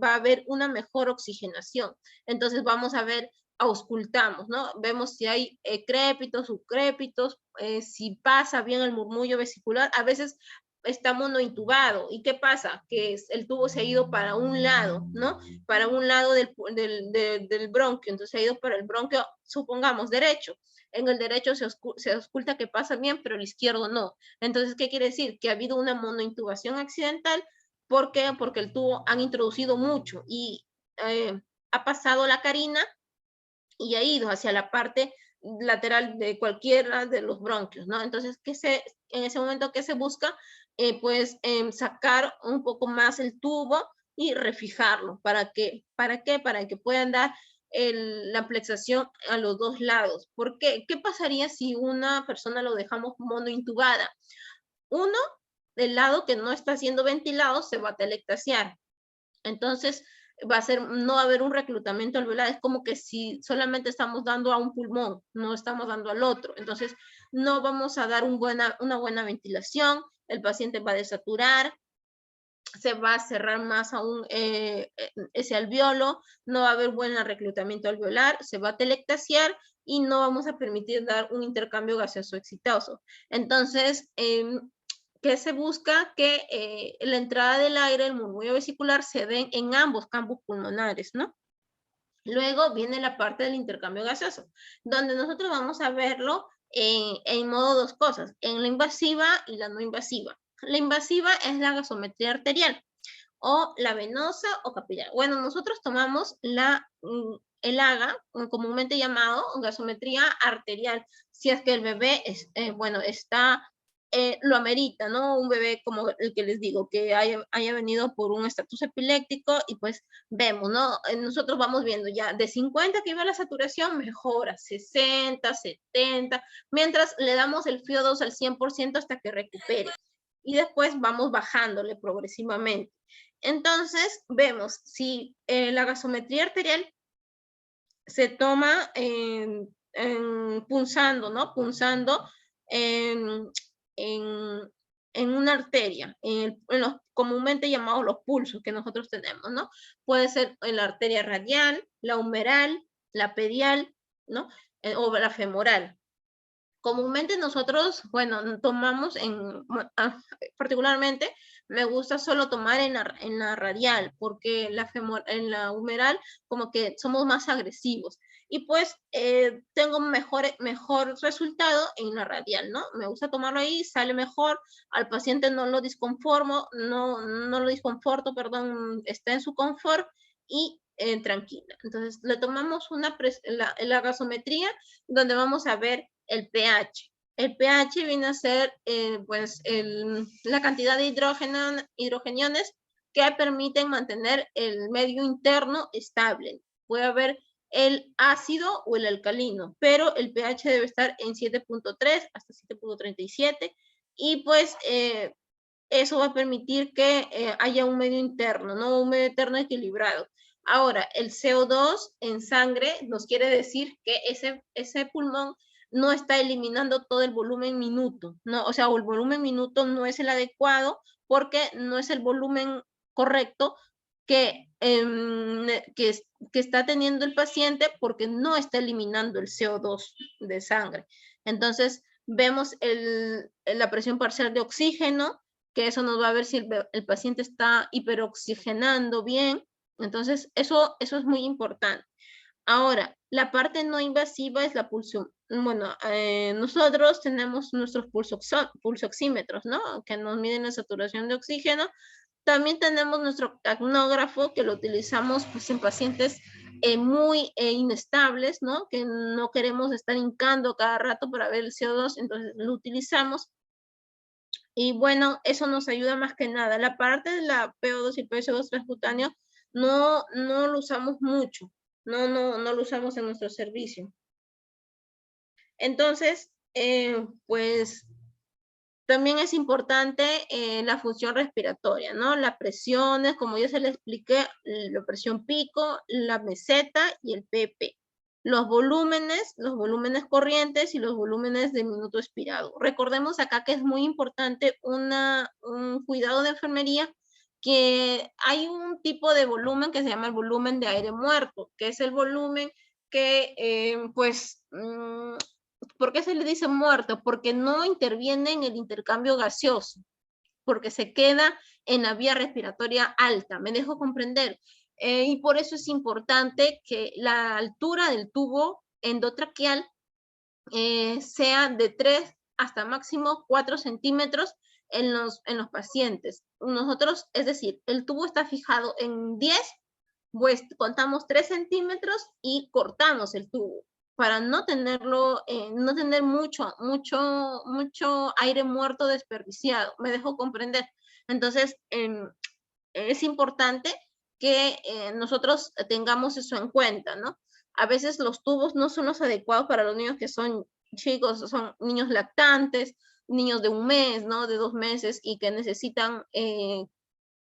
va a haber una mejor oxigenación. Entonces, vamos a ver, auscultamos, ¿no? Vemos si hay crépitos, subcrépitos, si pasa bien el murmullo vesicular. A veces está monointubado. ¿Y qué pasa? Que el tubo se ha ido para un lado, ¿no? Para un lado del bronquio. Entonces se ha ido para el bronquio, supongamos, derecho. En el derecho se ausculta que pasa bien, pero el izquierdo no. Entonces, ¿qué quiere decir? Que ha habido una monointubación accidental. ¿Por qué? Porque el tubo han introducido mucho y ha pasado la carina y ha ido hacia la parte lateral de cualquiera de los bronquios, ¿no? Entonces, en ese momento, ¿qué se busca? Pues sacar un poco más el tubo y refijarlo. ¿Para qué? Para que puedan dar la amplexación a los dos lados. ¿Por qué? ¿Qué pasaría si una persona lo dejamos monointubada? Uno, del lado que no está siendo ventilado, se va a telectasiar. Entonces, no va a haber un reclutamiento alveolar, es como que si solamente estamos dando a un pulmón, no estamos dando al otro, entonces no vamos a dar una buena ventilación, el paciente va a desaturar, se va a cerrar más aún ese alveolo, no va a haber buen reclutamiento alveolar, se va a telectasiar y no vamos a permitir dar un intercambio gaseoso exitoso. Entonces, ¿qué se busca? Que la entrada del aire, el murmullo vesicular, se den en ambos campos pulmonares, ¿no? Luego viene la parte del intercambio gaseoso, donde nosotros vamos a verlo en modo dos cosas, en la invasiva y la no invasiva. La invasiva es la gasometría arterial, o la venosa o capilar. Bueno, nosotros tomamos el AGA, comúnmente llamado gasometría arterial, si es que el bebé lo amerita, ¿no? Un bebé como el que les digo, que haya venido por un estatus epiléptico y pues vemos, ¿no? Nosotros vamos viendo ya de 50 que iba la saturación, mejora, 60, 70, mientras le damos el FIO2 al 100% hasta que recupere. Y después vamos bajándole progresivamente. Entonces, vemos si la gasometría arterial se toma punzando, ¿no? Punzando en una arteria, en los comúnmente llamados los pulsos que nosotros tenemos, ¿no? Puede ser en la arteria radial, la humeral, la pedial, ¿no? O la femoral. Comúnmente nosotros, bueno, tomamos particularmente me gusta solo tomar en la radial, porque en la humeral como que somos más agresivos. Y pues tengo mejor resultado en la radial, ¿no? Me gusta tomarlo ahí, sale mejor, al paciente no lo disconforto, perdón, está en su confort y tranquila. Entonces le tomamos la gasometría donde vamos a ver el pH. El pH viene a ser la cantidad de hidrogeniones que permiten mantener el medio interno estable. Puede haber el ácido o el alcalino, pero el pH debe estar en 7.3 hasta 7.37 y pues eso va a permitir que haya un medio interno, ¿no? Un medio interno equilibrado. Ahora, el CO2 en sangre nos quiere decir que ese pulmón no está eliminando todo el volumen minuto, ¿no? O sea, el volumen minuto no es el adecuado porque no es el volumen correcto que está teniendo el paciente porque no está eliminando el CO2 de sangre. Entonces, vemos la presión parcial de oxígeno, que eso nos va a ver si el paciente está hiperoxigenando bien. Entonces, eso es muy importante. Ahora, la parte no invasiva es la pulsión. Bueno, nosotros tenemos nuestros pulsoxímetros, ¿no? Que nos miden la saturación de oxígeno. También tenemos nuestro capnógrafo que lo utilizamos pues, en pacientes muy inestables, ¿no? Que no queremos estar hincando cada rato para ver el CO2, entonces lo utilizamos. Y bueno, eso nos ayuda más que nada. La parte de la PO2 y el PSO2 transcutáneo no lo usamos mucho. No lo usamos en nuestro servicio. Entonces, pues también es importante la función respiratoria, ¿no? Las presiones, como ya se le expliqué, la presión pico, la meseta y el PP. Los volúmenes corrientes y los volúmenes de minuto expirado. Recordemos acá que es muy importante un cuidado de enfermería, que hay un tipo de volumen que se llama el volumen de aire muerto, que es el volumen que, ¿por qué se le dice muerto? Porque no interviene en el intercambio gaseoso, porque se queda en la vía respiratoria alta, me dejo comprender. Y por eso es importante que la altura del tubo endotraqueal sea de 3 hasta máximo 4 centímetros en los pacientes. Nosotros, es decir, el tubo está fijado en 10, pues contamos 3 centímetros y cortamos el tubo para no tenerlo, no tener mucho aire muerto desperdiciado. Me dejo comprender. Entonces, es importante que nosotros tengamos eso en cuenta, ¿no? A veces los tubos no son los adecuados para los niños que son chicos, son niños lactantes, niños de 1 mes, ¿no? De 2 meses y que necesitan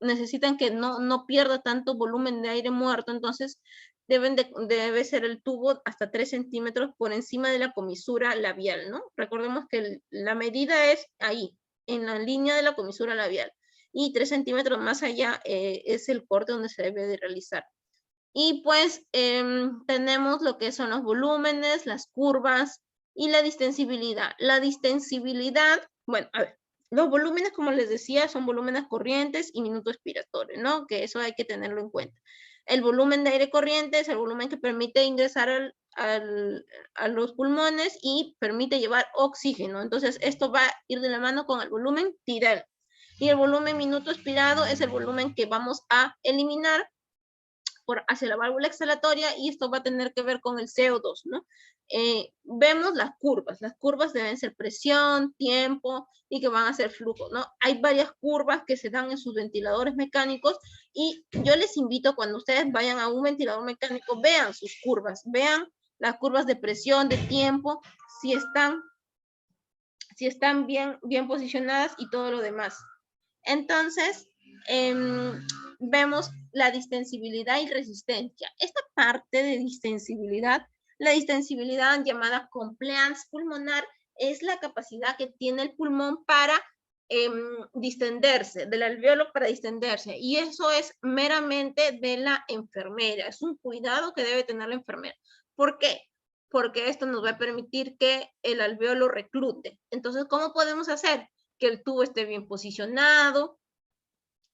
necesitan que no pierda tanto volumen de aire muerto, entonces debe ser el tubo hasta 3 centímetros por encima de la comisura labial, ¿no? Recordemos que la medida es ahí, en la línea de la comisura labial, y 3 centímetros más allá es el corte donde se debe de realizar. Y pues tenemos lo que son los volúmenes, las curvas y la distensibilidad. La distensibilidad, bueno, a ver, los volúmenes, como les decía, son volúmenes corrientes y minuto expiratorio, ¿no? Que eso hay que tenerlo en cuenta. El volumen de aire corriente es el volumen que permite ingresar a los pulmones y permite llevar oxígeno. Entonces, esto va a ir de la mano con el volumen tidal. Y el volumen minuto expirado es el volumen que vamos a eliminar hacia la válvula exhalatoria, y esto va a tener que ver con el CO2, ¿no? Vemos las curvas deben ser presión, tiempo, y que van a ser flujo, ¿no? Hay varias curvas que se dan en sus ventiladores mecánicos, y yo les invito, cuando ustedes vayan a un ventilador mecánico, vean sus curvas, vean las curvas de presión, de tiempo, si están bien posicionadas y todo lo demás. Entonces, vemos la distensibilidad y resistencia. Esta parte de distensibilidad, la distensibilidad llamada compliance pulmonar, es la capacidad que tiene el pulmón para distenderse, del alveolo para distenderse, y eso es meramente de la enfermera, es un cuidado que debe tener la enfermera. ¿Por qué? Porque esto nos va a permitir que el alveolo reclute. Entonces, ¿cómo podemos hacer? Que el tubo esté bien posicionado,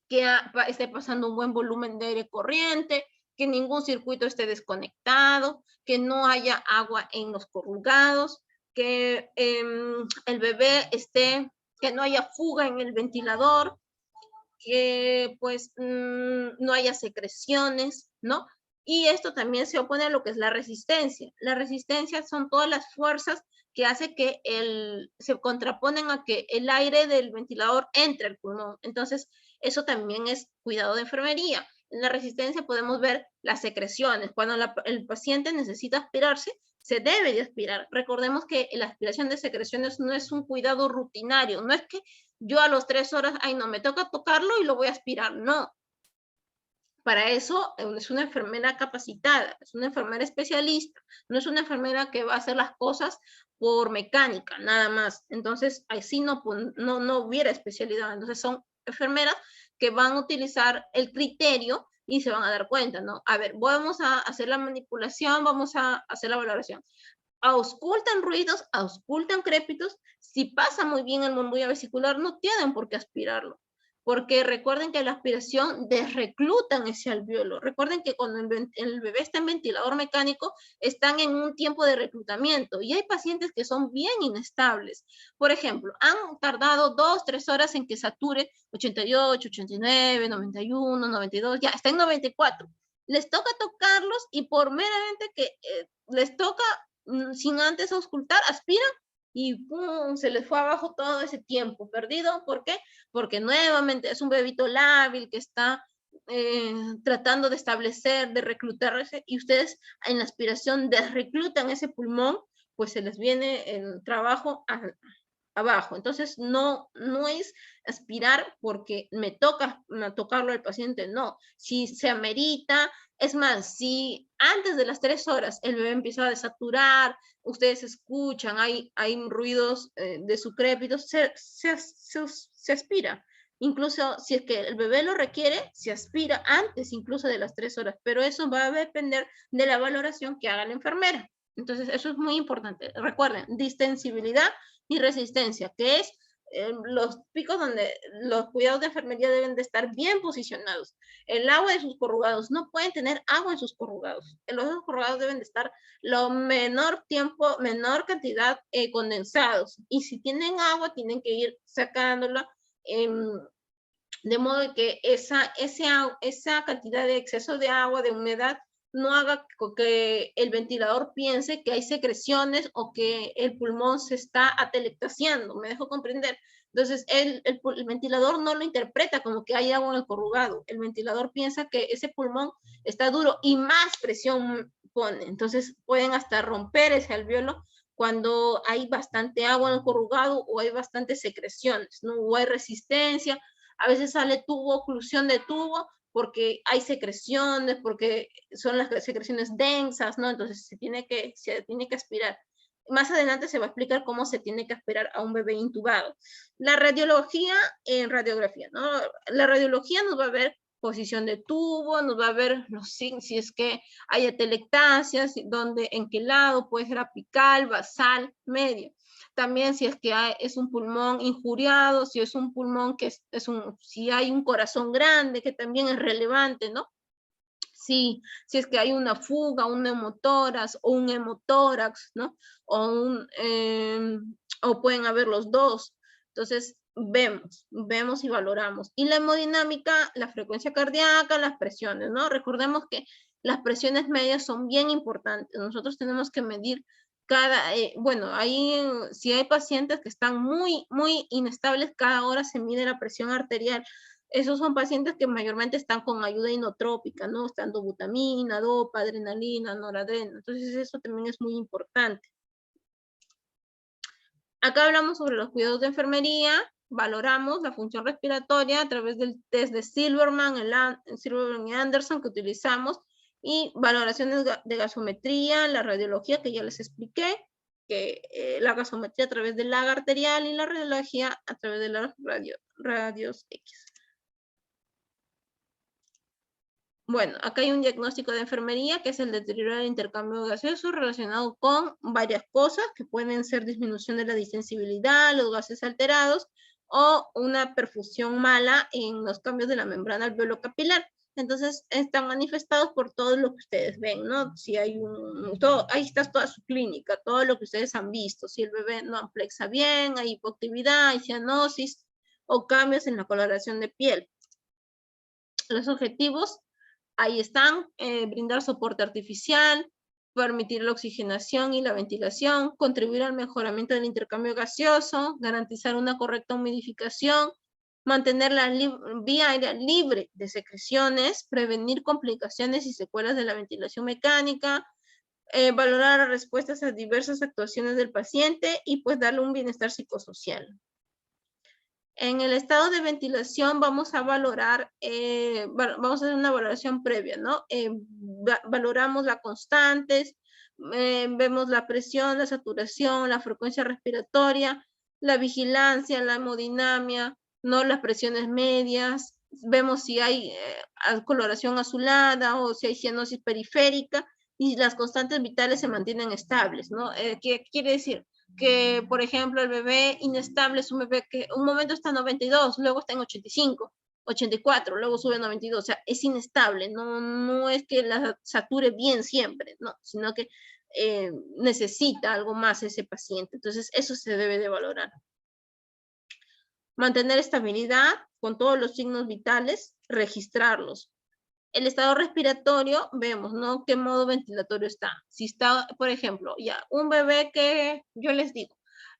que esté pasando un buen volumen de aire corriente, que ningún circuito esté desconectado, que no haya agua en los corrugados, que el bebé que no haya fuga en el ventilador, que pues no haya secreciones, ¿no? Y esto también se opone a lo que es la resistencia. La resistencia son todas las fuerzas que hace que se contraponen a que el aire del ventilador entre al pulmón. Entonces, eso también es cuidado de enfermería. En la resistencia podemos ver las secreciones. Cuando el paciente necesita aspirarse, se debe de aspirar. Recordemos que la aspiración de secreciones no es un cuidado rutinario, no es que yo a los 3 horas, ay no, me toca tocarlo y lo voy a aspirar, no. Para eso es una enfermera capacitada, es una enfermera especialista, no es una enfermera que va a hacer las cosas por mecánica, nada más. Entonces, así no hubiera especialidad. Entonces, son enfermeras que van a utilizar el criterio y se van a dar cuenta, ¿no? A ver, vamos a hacer la manipulación, vamos a hacer la valoración. Auscultan ruidos, auscultan crépitos. Si pasa muy bien el murmullo vesicular, no tienen por qué aspirarlo, porque recuerden que la aspiración desreclutan ese alveolo. Recuerden que cuando el bebé está en ventilador mecánico, están en un tiempo de reclutamiento, y hay pacientes que son bien inestables. Por ejemplo, han tardado 2, 3 horas en que sature 88, 89, 91, 92, ya está en 94. Les toca tocarlos, y por meramente que les toca, sin antes auscultar, aspiran, y ¡pum!, se les fue abajo todo ese tiempo perdido. ¿Por qué? Porque nuevamente es un bebito lábil que está tratando de establecer, de reclutarse, y ustedes en la aspiración desreclutan ese pulmón, pues se les viene el trabajo abajo. Entonces, no es aspirar porque me toca tocarlo al paciente, no. Si se amerita, es más, si antes de las 3 horas el bebé empieza a desaturar, ustedes escuchan, hay ruidos de su crépito, se aspira. Incluso si es que el bebé lo requiere, se aspira antes incluso de las 3 horas, pero eso va a depender de la valoración que haga la enfermera. Entonces, eso es muy importante. Recuerden, distensibilidad y resistencia, que es los picos donde los cuidados de enfermería deben de estar bien posicionados. El agua de sus corrugados, no pueden tener agua en sus corrugados. Los corrugados deben de estar lo menor tiempo, menor cantidad condensados. Y si tienen agua, tienen que ir sacándola, de modo que esa cantidad de exceso de agua, de humedad, no haga que el ventilador piense que hay secreciones o que el pulmón se está atelectaciando. ¿Me dejo comprender? Entonces, el ventilador no lo interpreta como que hay agua en el corrugado. El ventilador piensa que ese pulmón está duro y más presión pone. Entonces, pueden hasta romper ese alveolo cuando hay bastante agua en el corrugado o hay bastantes secreciones, ¿no? O hay resistencia, A veces sale tubo, oclusión de tubo, porque hay secreciones, porque son las secreciones densas, ¿no? Entonces se tiene que aspirar. Más adelante se va a explicar cómo se tiene que aspirar a un bebé intubado. La radiología en radiografía, ¿no? La radiología nos va a ver posición de tubo, nos va a ver si es que hay atelectasia, en qué lado, puede ser apical, basal, medio. También si es que es un pulmón injuriado, si es un pulmón que si hay un corazón grande, que también es relevante, ¿no? Si es que hay una fuga, un neumotórax o un hemotórax, ¿no? O pueden haber los dos. Entonces, vemos y valoramos. Y la hemodinámica, la frecuencia cardíaca, las presiones, ¿no? Recordemos que las presiones medias son bien importantes. Nosotros tenemos que medir bueno, si hay pacientes que están muy, muy inestables, cada hora se mide la presión arterial. Esos son pacientes que mayormente están con ayuda inotrópica, ¿no? Están dobutamina, dopa, adrenalina, noradrenalina. Entonces eso también es muy importante. Acá hablamos sobre los cuidados de enfermería, valoramos la función respiratoria a través del test de Silverman y Anderson que utilizamos, y valoraciones de gasometría, la radiología que ya les expliqué, que la gasometría a través del lag arterial y la radiología a través de los radios X. Bueno, acá hay un diagnóstico de enfermería, que es el deterioro del intercambio gaseoso relacionado con varias cosas, que pueden ser disminución de la distensibilidad, los gases alterados, o una perfusión mala en los cambios de la membrana alveolo-capilar. Entonces, están manifestados por todo lo que ustedes ven, ¿no? Si hay ahí está toda su clínica, todo lo que ustedes han visto. Si el bebé no amplexa bien, hay hipoactividad, hay cianosis, o cambios en la coloración de piel. Los objetivos ahí están: brindar soporte artificial, permitir la oxigenación y la ventilación, contribuir al mejoramiento del intercambio gaseoso, garantizar una correcta humidificación, mantener la vía aérea libre de secreciones, prevenir complicaciones y secuelas de la ventilación mecánica, valorar las respuestas a diversas actuaciones del paciente y pues darle un bienestar psicosocial. En el estado de ventilación vamos a valorar, vamos a hacer una valoración previa, ¿no? Valoramos las constantes, vemos la presión, la saturación, la frecuencia respiratoria, la vigilancia, la hemodinamia, ¿no? Las presiones medias, vemos si hay coloración azulada o si hay cianosis periférica, y las constantes vitales se mantienen estables, ¿no? ¿Qué quiere decir? Que, por ejemplo, el bebé inestable es un bebé que un momento está en 92, luego está en 85, 84, luego sube a 92, o sea, es inestable, no es que la sature bien siempre, no, sino que necesita algo más ese paciente. Entonces, eso se debe de valorar. Mantener estabilidad con todos los signos vitales, registrarlos. El estado respiratorio, vemos, ¿no? ¿Qué modo ventilatorio está? Si está, por ejemplo, ya, un bebé que, yo les digo,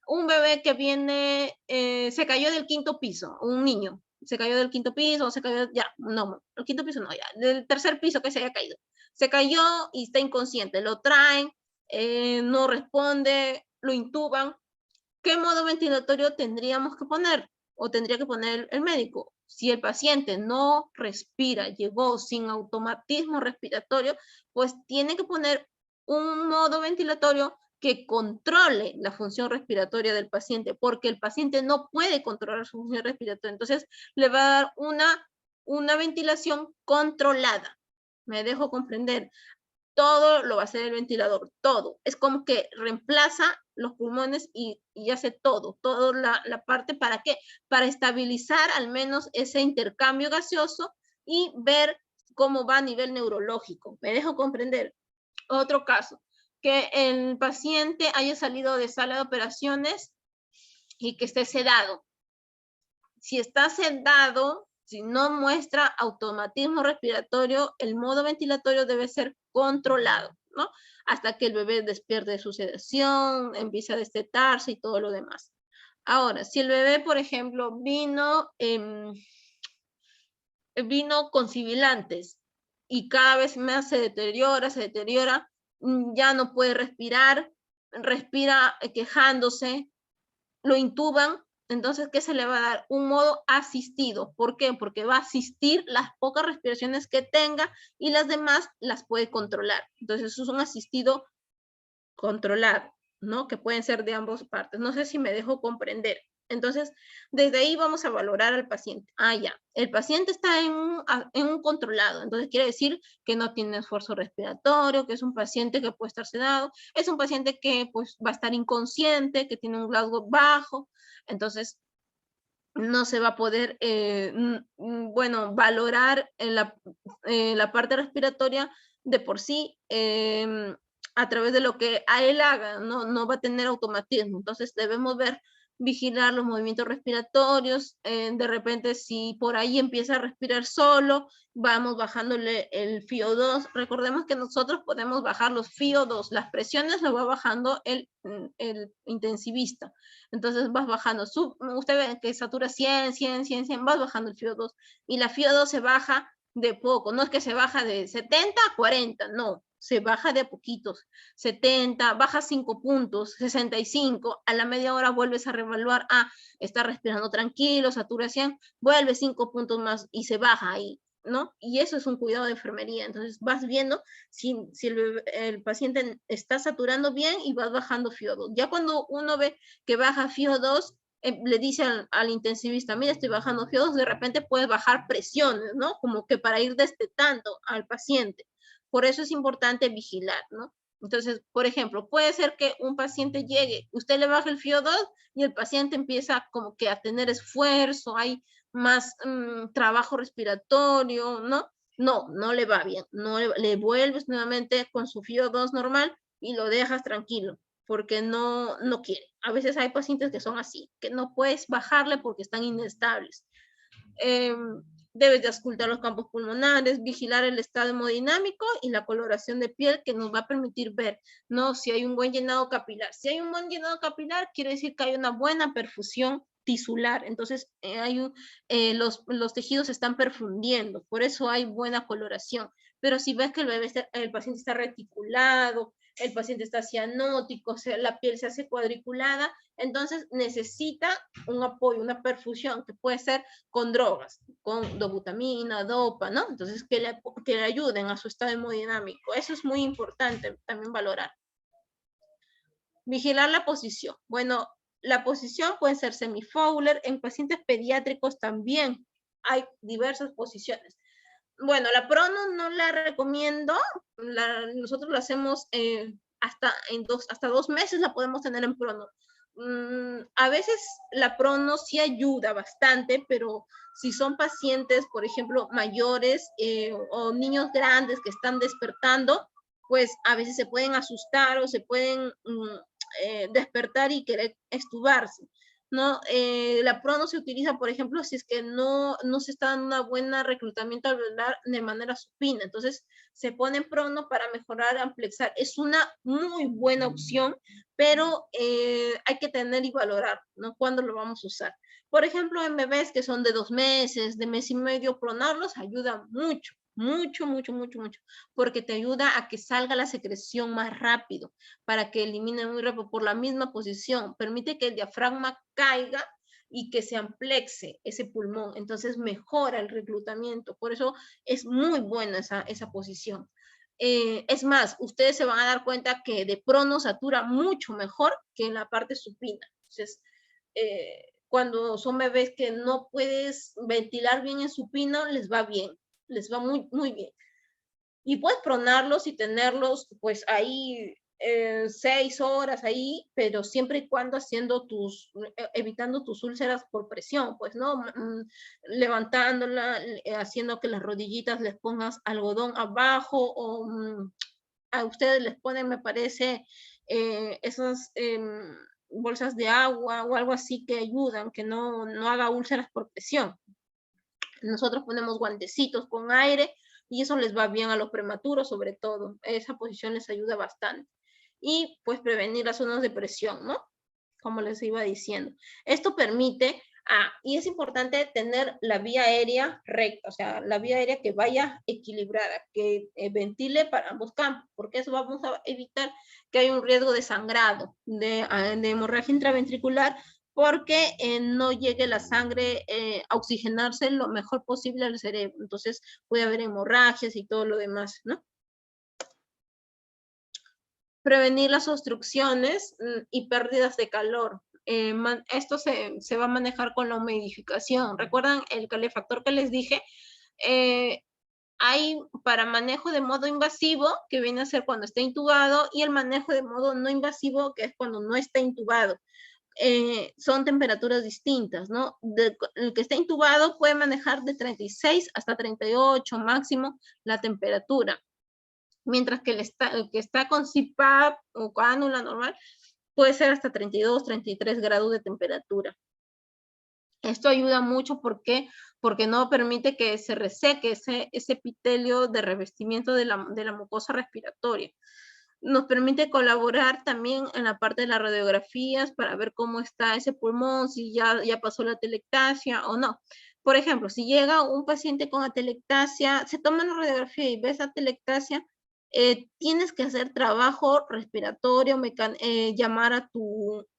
un bebé que viene, se cayó del 5º piso, un niño, se cayó del 5º piso, se cayó, ya, no, el 5º piso no, ya, del 3er piso que se haya caído. Se cayó y está inconsciente, lo traen, no responde, lo intuban. ¿Qué modo ventilatorio tendríamos que poner? O tendría que poner el médico. Si el paciente no respira, llegó sin automatismo respiratorio, pues tiene que poner un modo ventilatorio que controle la función respiratoria del paciente, porque el paciente no puede controlar su función respiratoria. Entonces, le va a dar una ventilación controlada. Me dejo comprender. Todo lo va a hacer el ventilador, todo. Es como que reemplaza los pulmones y hace todo la parte. ¿Para qué? Para estabilizar al menos ese intercambio gaseoso y ver cómo va a nivel neurológico. ¿Me dejo comprender? Otro caso, que el paciente haya salido de sala de operaciones y que esté sedado. Si está sedado, si no muestra automatismo respiratorio, el modo ventilatorio debe ser controlado, ¿no? Hasta que el bebé despierte de su sedación, empiece a destetarse y todo lo demás. Ahora, si el bebé, por ejemplo, vino con sibilantes y cada vez más se deteriora, ya no puede respirar, respira quejándose, lo intuban, Entonces, ¿qué se le va a dar? Un modo asistido. ¿Por qué? Porque va a asistir las pocas respiraciones que tenga y las demás las puede controlar. Entonces, eso es un asistido controlado, ¿no? Que pueden ser de ambas partes. No sé si me dejo comprender. Entonces, desde ahí vamos a valorar al paciente. Ah, ya, el paciente está en un controlado, entonces quiere decir que no tiene esfuerzo respiratorio, que es un paciente que puede estar sedado, es un paciente que pues va a estar inconsciente, que tiene un Glasgow bajo, entonces no se va a poder, bueno, valorar en la parte respiratoria de por sí a través de lo que a él haga, no va a tener automatismo. Entonces debemos vigilar los movimientos respiratorios, de repente si por ahí empieza a respirar solo, vamos bajándole el FiO2. Recordemos que nosotros podemos bajar los FiO2, las presiones lo va bajando el intensivista. Entonces vas bajando, usted ve que satura 100, 100, 100, 100, vas bajando el FiO2 y la FiO2 se baja de poco, no es que se baja de 70 a 40, no, se baja de a poquitos, 70, baja 5 puntos, 65, a la media hora vuelves a reevaluar, está respirando tranquilo, satura 100, vuelve 5 puntos más y se baja ahí, ¿no? Y eso es un cuidado de enfermería, entonces vas viendo si el paciente está saturando bien y vas bajando FiO2. Ya cuando uno ve que baja FiO2, le dice al intensivista, mira, estoy bajando FiO2, de repente puedes bajar presiones, ¿no? Como que para ir destetando al paciente. Por eso es importante vigilar, ¿no? Entonces, por ejemplo, puede ser que un paciente llegue, usted le baja el FiO2 y el paciente empieza como que a tener esfuerzo, hay más trabajo respiratorio, ¿no? No le va bien, no le vuelves nuevamente con su FiO2 normal y lo dejas tranquilo, porque no quiere. A veces hay pacientes que son así, que no puedes bajarle porque están inestables. Debes de auscultar los campos pulmonares, vigilar el estado hemodinámico y la coloración de piel que nos va a permitir ver, ¿no? Si hay un buen llenado capilar. Si hay un buen llenado capilar, quiere decir que hay una buena perfusión tisular, entonces los tejidos están perfundiendo, por eso hay buena coloración. Pero si ves que el paciente está reticulado, el paciente está cianótico, o sea, la piel se hace cuadriculada, entonces necesita un apoyo, una perfusión, que puede ser con drogas, con dobutamina, dopa, ¿no? Entonces, que le ayuden a su estado hemodinámico. Eso es muy importante también valorar. Vigilar la posición. Bueno, la posición puede ser semifowler, en pacientes pediátricos también hay diversas posiciones. Bueno, la prono no la recomiendo, nosotros lo hacemos hasta 2 meses la podemos tener en prono. A veces la prono sí ayuda bastante, pero si son pacientes, por ejemplo, mayores o niños grandes que están despertando, pues a veces se pueden asustar o se pueden despertar y querer extubarse. ¿No? La prono se utiliza, por ejemplo, si es que no se está dando una buena reclutamiento alveolar de manera supina. Entonces, se pone en prono para mejorar, amplexar. Es una muy buena opción, pero hay que tener y valorar, ¿no? ¿Cuándo lo vamos a usar? Por ejemplo, en bebés que son de 2 meses, de mes y medio, pronarlos ayuda mucho, mucho, mucho, mucho, mucho, porque te ayuda a que salga la secreción más rápido, para que elimine muy rápido por la misma posición, permite que el diafragma caiga y que se amplexe ese pulmón, entonces mejora el reclutamiento, por eso es muy buena esa posición. Es más, ustedes se van a dar cuenta que de prono satura mucho mejor que en la parte supina. Entonces, cuando son bebés que no puedes ventilar bien en supino, les va bien, les va muy, muy bien. Y puedes pronarlos y tenerlos pues ahí 6 horas ahí, pero siempre y cuando evitando tus úlceras por presión, pues, ¿no? Levantándola, haciendo que las rodillitas les pongas algodón abajo o a ustedes les ponen, me parece, esas bolsas de agua o algo así que ayudan, que no haga úlceras por presión. Nosotros ponemos guantecitos con aire y eso les va bien a los prematuros, sobre todo. Esa posición les ayuda bastante. Y pues prevenir las zonas de presión, ¿no? Como les iba diciendo. Esto permite, y es importante tener la vía aérea recta, o sea, la vía aérea que vaya equilibrada, que ventile para ambos campos, porque eso vamos a evitar que haya un riesgo de sangrado, de hemorragia intraventricular, porque no llegue la sangre a oxigenarse lo mejor posible al cerebro. Entonces puede haber hemorragias y todo lo demás, ¿no? Prevenir las obstrucciones y pérdidas de calor. Esto se va a manejar con la humidificación. ¿Recuerdan el calefactor que les dije? Hay para manejo de modo invasivo, que viene a ser cuando está intubado, y el manejo de modo no invasivo, que es cuando no está intubado. Son temperaturas distintas, ¿no? El que está intubado puede manejar de 36 hasta 38 máximo la temperatura, mientras que el que está con CPAP o cánula normal puede ser hasta 32, 33 grados de temperatura. Esto ayuda mucho porque no permite que se reseque ese epitelio de revestimiento de la mucosa respiratoria. Nos permite colaborar también en la parte de las radiografías para ver cómo está ese pulmón, si ya pasó la atelectasia o no. Por ejemplo, si llega un paciente con atelectasia, se toma la radiografía y ves atelectasia, tienes que hacer trabajo respiratorio, llamar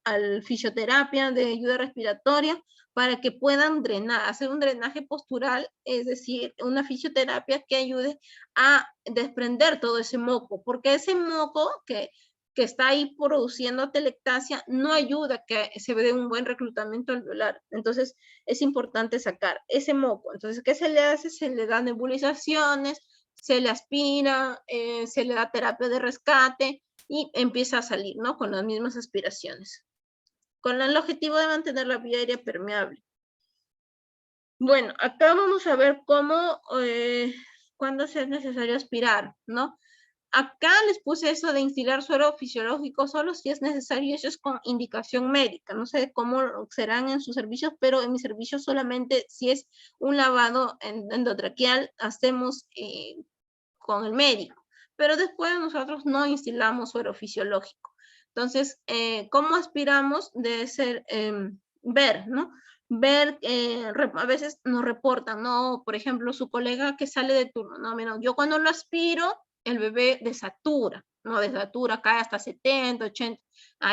al fisioterapia de ayuda respiratoria para que puedan drenar, hacer un drenaje postural, es decir, una fisioterapia que ayude a desprender todo ese moco, porque ese moco que está ahí produciendo atelectasia no ayuda a que se dé un buen reclutamiento alveolar. Entonces, es importante sacar ese moco. Entonces, ¿qué se le hace? Se le da nebulizaciones, se le aspira, se le da terapia de rescate y empieza a salir, ¿no? Con las mismas aspiraciones. Con el objetivo de mantener la vía aérea permeable. Bueno, acá vamos a ver cómo, cuándo es necesario aspirar, ¿no? Acá les puse eso de instilar suero fisiológico solo si es necesario, eso es con indicación médica. No sé cómo serán en sus servicios, pero en mi servicio solamente si es un lavado endotraqueal hacemos con el médico. Pero después nosotros no instilamos suero fisiológico. Entonces, ¿cómo aspiramos? Debe ser ver, ¿no? Ver, a veces nos reportan, ¿no? Por ejemplo, su colega que sale de turno, no, mira, yo cuando lo aspiro, el bebé desatura, ¿no? Desatura, cae hasta 70, 80,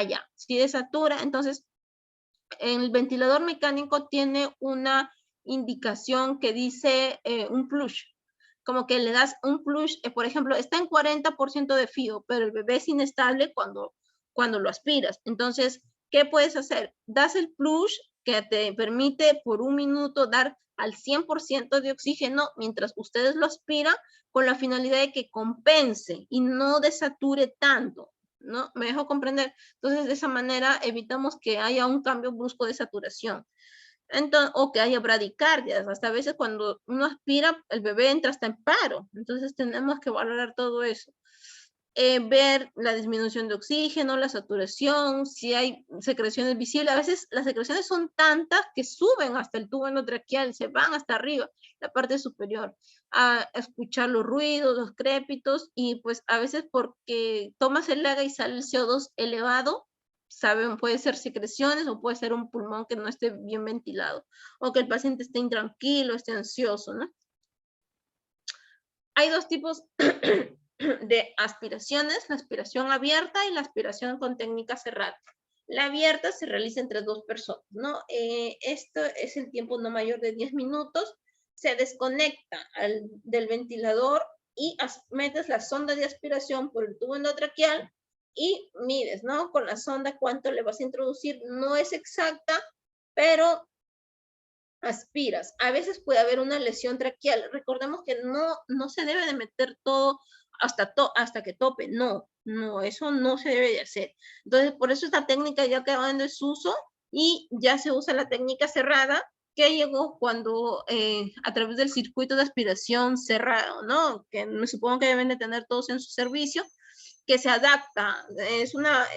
ya, si desatura, entonces el ventilador mecánico tiene una indicación que dice un plush, como que le das un plush, por ejemplo, está en 40% de FIO, pero el bebé es inestable cuando lo aspiras. Entonces, ¿qué puedes hacer? Das el plush que te permite por un minuto dar al 100% de oxígeno mientras ustedes lo aspiran con la finalidad de que compense y no desature tanto, ¿no? ¿Me dejo comprender? Entonces, de esa manera evitamos que haya un cambio brusco de saturación. Entonces, o que haya bradicardias. Hasta a veces cuando uno aspira, el bebé entra hasta en paro. Entonces, tenemos que valorar todo eso. Ver la disminución de oxígeno, la saturación, si hay secreciones visibles. A veces las secreciones son tantas que suben hasta el tubo endotraqueal, se van hasta arriba, la parte superior, a escuchar los ruidos, los crépitos, y pues a veces porque tomas el AGA y sale el CO2 elevado, saben, puede ser secreciones o puede ser un pulmón que no esté bien ventilado, o que el paciente esté intranquilo, esté ansioso, ¿no? Hay dos tipos de aspiraciones, la aspiración abierta y la aspiración con técnica cerrada. La abierta se realiza entre dos personas, ¿no? Esto es el tiempo no mayor de 10 minutos, se desconecta del ventilador y metes la sonda de aspiración por el tubo endotraqueal y mides, ¿no? Con la sonda cuánto le vas a introducir, no es exacta, pero aspiras. A veces puede haber una lesión traqueal. Recordemos que no se debe de meter todo hasta que tope. No, eso no se debe de hacer. Entonces, por eso esta técnica ya quedó en desuso y ya se usa la técnica cerrada que llegó cuando a través del circuito de aspiración cerrado, ¿no? Que me supongo que deben de tener todos en su servicio, que se adapta,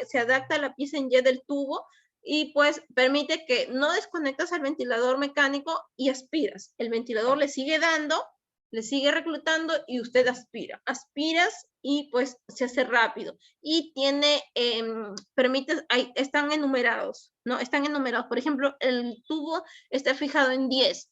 se adapta a la pieza en Y del tubo y pues permite que no desconectas al ventilador mecánico y aspiras. El ventilador le sigue dando, le sigue reclutando y usted aspira. Aspiras y pues se hace rápido. Y tiene, están enumerados, ¿no? Están enumerados. Por ejemplo, el tubo está fijado en 10.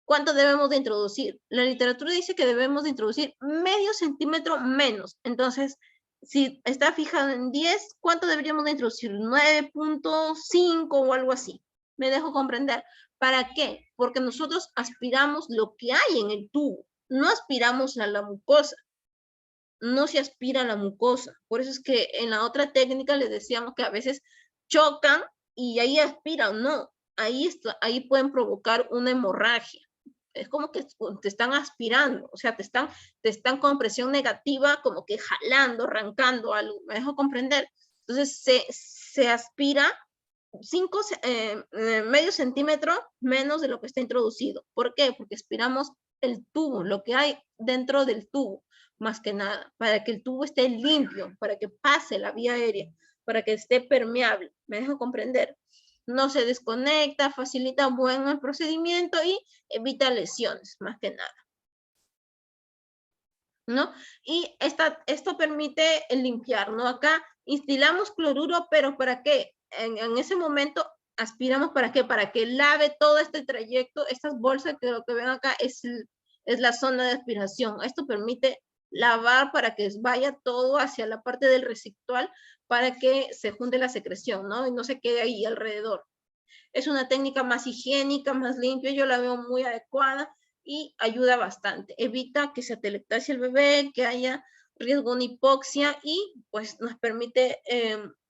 ¿Cuánto debemos de introducir? La literatura dice que debemos de introducir medio centímetro menos. Entonces, si está fijado en 10, ¿cuánto deberíamos de introducir? 9.5 o algo así. Me dejo comprender. ¿Para qué? Porque nosotros aspiramos lo que hay en el tubo, no aspiramos a la mucosa. No se aspira a la mucosa. Por eso es que en la otra técnica les decíamos que a veces chocan y ahí aspiran. No, ahí pueden provocar una hemorragia. Es como que te están aspirando, o sea, te están con presión negativa, como que jalando, arrancando algo. ¿Me dejo comprender? Entonces se aspira medio centímetro menos de lo que está introducido. ¿Por qué? Porque aspiramos el tubo, lo que hay dentro del tubo, más que nada, para que el tubo esté limpio, para que pase la vía aérea, para que esté permeable. ¿Me dejo comprender? No se desconecta, facilita buen el procedimiento y evita lesiones, más que nada. ¿No? Y esto permite limpiar, ¿no? Acá instilamos cloruro, pero ¿para qué? En ese momento aspiramos ¿para qué? Para que lave todo este trayecto, estas bolsas que lo que ven acá es la zona de aspiración. Esto permite lavar para que vaya todo hacia la parte del residual para que se junte la secreción, ¿no? Y no se quede ahí alrededor. Es una técnica más higiénica, más limpia, yo la veo muy adecuada y ayuda bastante. Evita que se atelectacie el bebé, que haya riesgo de una hipoxia y pues nos permite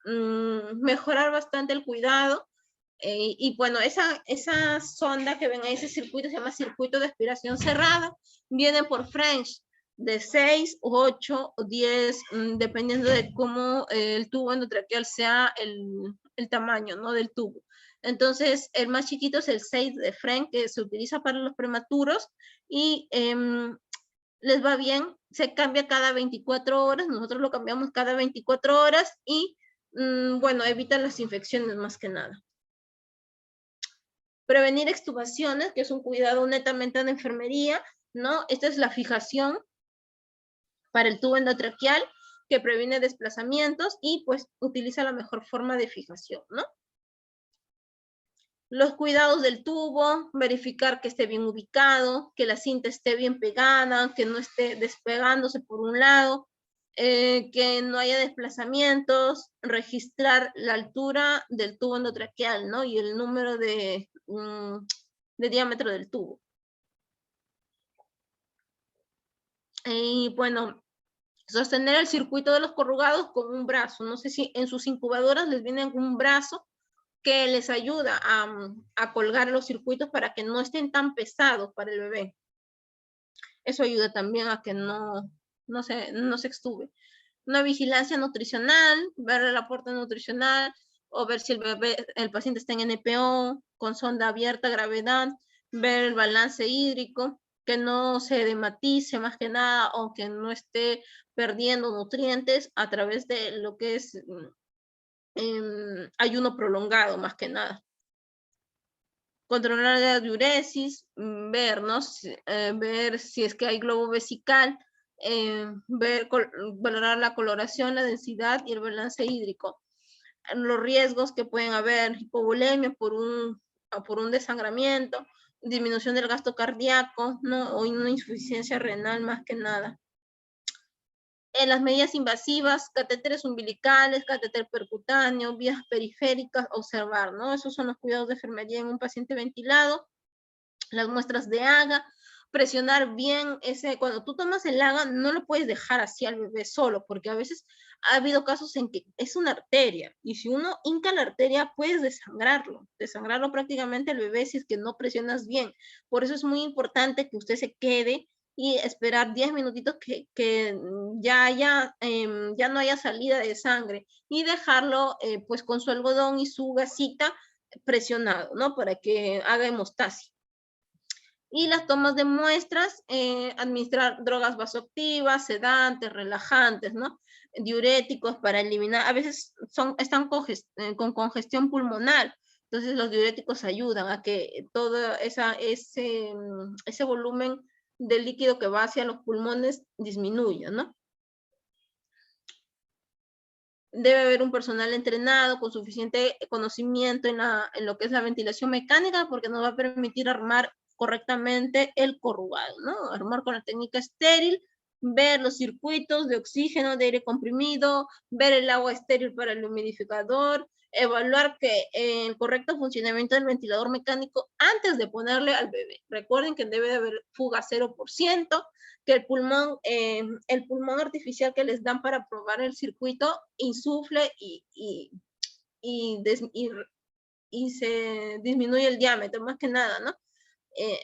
mejorar bastante el cuidado. Y bueno, esa sonda que ven ahí, ese circuito se llama circuito de aspiración cerrada, viene por French de 6, 8 o 10, dependiendo de cómo el tubo endotraqueal sea el tamaño, ¿no? Del tubo. Entonces, el más chiquito es el 6 de French, que se utiliza para los prematuros y les va bien, se cambia cada 24 horas, nosotros lo cambiamos cada 24 horas y, bueno, evita las infecciones más que nada. Prevenir extubaciones, que es un cuidado netamente de enfermería, ¿no? Esta es la fijación para el tubo endotraqueal, que previene desplazamientos y pues utiliza la mejor forma de fijación, ¿no? Los cuidados del tubo, verificar que esté bien ubicado, que la cinta esté bien pegada, que no esté despegándose por un lado, que no haya desplazamientos, registrar la altura del tubo endotraqueal, ¿no? Y el número de diámetro del tubo. Y bueno, sostener el circuito de los corrugados con un brazo. No sé si en sus incubadoras les viene un brazo que les ayuda a colgar los circuitos para que no estén tan pesados para el bebé. Eso ayuda también a que no se extube. Una vigilancia nutricional, ver el aporte nutricional o ver si el paciente está en NPO, con sonda abierta, gravedad, ver el balance hídrico, que no se dematice más que nada o que no esté perdiendo nutrientes a través de lo que es ayuno prolongado más que nada. Controlar la diuresis, ver, ¿no? Ver si es que hay globo vesical, valorar la coloración, la densidad y el balance hídrico. Los riesgos que pueden haber, hipovolemia por un desangramiento, disminución del gasto cardíaco, ¿no? O una insuficiencia renal más que nada. En las medidas invasivas, catéteres umbilicales, catéter percutáneo, vías periféricas, observar, ¿no? Esos son los cuidados de enfermería en un paciente ventilado. Las muestras de AGA, presionar bien cuando tú tomas el AGA, no lo puedes dejar así al bebé solo, porque a veces ha habido casos en que es una arteria, y si uno hinca la arteria, puedes desangrarlo prácticamente al bebé si es que no presionas bien. Por eso es muy importante que usted se quede y esperar 10 minutitos que ya no haya salida de sangre y dejarlo pues con su algodón y su gasita presionado, ¿no? Para que haga hemostasis. Y las tomas de muestras, administrar drogas vasoactivas, sedantes, relajantes, ¿no? Diuréticos para eliminar, a veces están con congestión pulmonar, entonces los diuréticos ayudan a que todo ese volumen de líquido que va hacia los pulmones disminuya, ¿no? Debe haber un personal entrenado con suficiente conocimiento en lo que es la ventilación mecánica, porque nos va a permitir armar correctamente el corrugado, ¿no? Armar con la técnica estéril, ver los circuitos de oxígeno, de aire comprimido, ver el agua estéril para el humidificador, evaluar que el correcto funcionamiento del ventilador mecánico antes de ponerle al bebé. Recuerden que debe de haber fuga 0%, que el pulmón artificial que les dan para probar el circuito insufle y se disminuye el diámetro, más que nada, ¿no?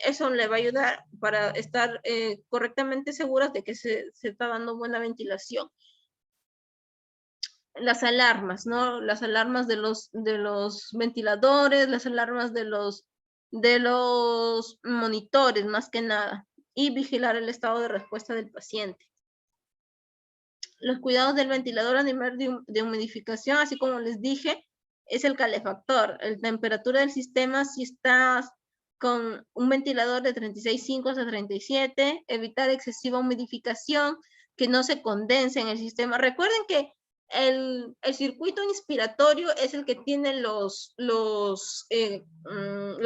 Eso le va a ayudar para estar correctamente seguras de que se está dando buena ventilación. Las alarmas, ¿no? Las alarmas de los ventiladores, las alarmas de los monitores, más que nada, y vigilar el estado de respuesta del paciente. Los cuidados del ventilador a nivel de humidificación, así como les dije, es el calefactor. La temperatura del sistema, si estás con un ventilador de 36.5 hasta 37, evitar excesiva humidificación, que no se condense en el sistema. Recuerden que el circuito inspiratorio es el que tiene los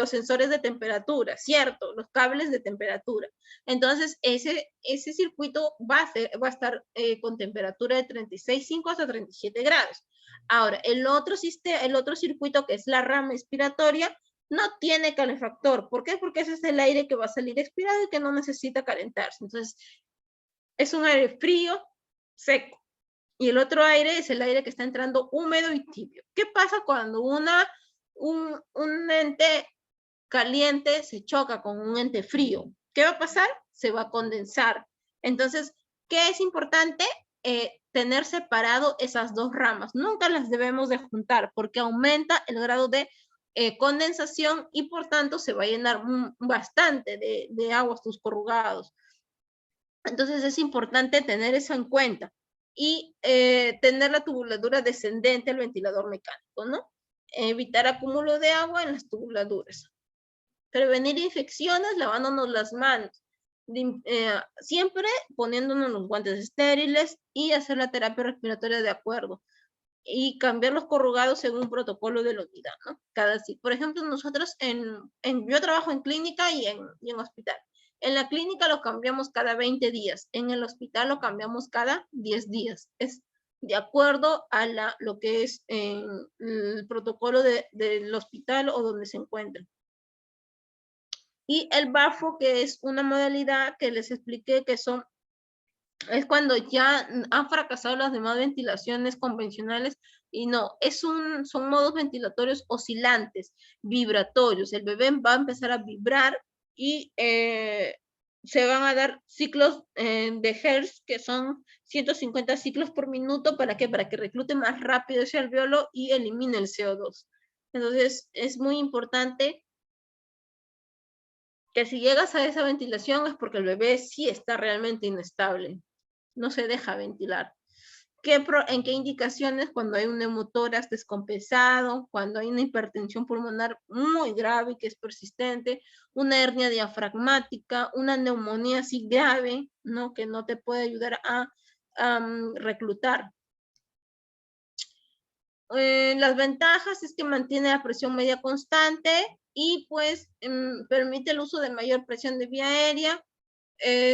sensores de temperatura, ¿cierto? Los cables de temperatura. Entonces, ese circuito va a estar con temperatura de 36.5 hasta 37 grados. Ahora, el otro circuito, que es la rama expiratoria, no tiene calefactor. ¿Por qué? Porque ese es el aire que va a salir expirado y que no necesita calentarse. Entonces, es un aire frío, seco. Y el otro aire es el aire que está entrando húmedo y tibio. ¿Qué pasa cuando un ente caliente se choca con un ente frío? ¿Qué va a pasar? Se va a condensar. Entonces, ¿qué es importante? Tener separado esas dos ramas. Nunca las debemos de juntar porque aumenta el grado de condensación y por tanto se va a llenar bastante de agua tus corrugados. Entonces es importante tener eso en cuenta y tener la tubuladura descendente al ventilador mecánico, ¿no? Evitar acúmulo de agua en las tubuladuras. Prevenir infecciones lavándonos las manos. Siempre poniéndonos los guantes estériles y hacer la terapia respiratoria de acuerdo. Y cambiar los corrugados según protocolo de la unidad, ¿no? Por ejemplo, nosotros yo trabajo en clínica y en hospital. En la clínica lo cambiamos cada 20 días, en el hospital lo cambiamos cada 10 días. Es de acuerdo a lo que es el protocolo del hospital o donde se encuentren. Y el BAFO, que es una modalidad que les expliqué que es cuando ya han fracasado las demás ventilaciones convencionales y no, son modos ventilatorios oscilantes, vibratorios. El bebé va a empezar a vibrar y se van a dar ciclos de Hertz, que son 150 ciclos por minuto. ¿Para qué? Para que reclute más rápido ese alveolo y elimine el CO2. Entonces, es muy importante que si llegas a esa ventilación es porque el bebé sí está realmente inestable. No se deja ventilar. ¿En qué indicaciones? Cuando hay un neumotórax descompensado, cuando hay una hipertensión pulmonar muy grave que es persistente, una hernia diafragmática, una neumonía así grave, ¿no? Que no te puede ayudar a reclutar. Las ventajas es que mantiene la presión media constante y pues permite el uso de mayor presión de vía aérea,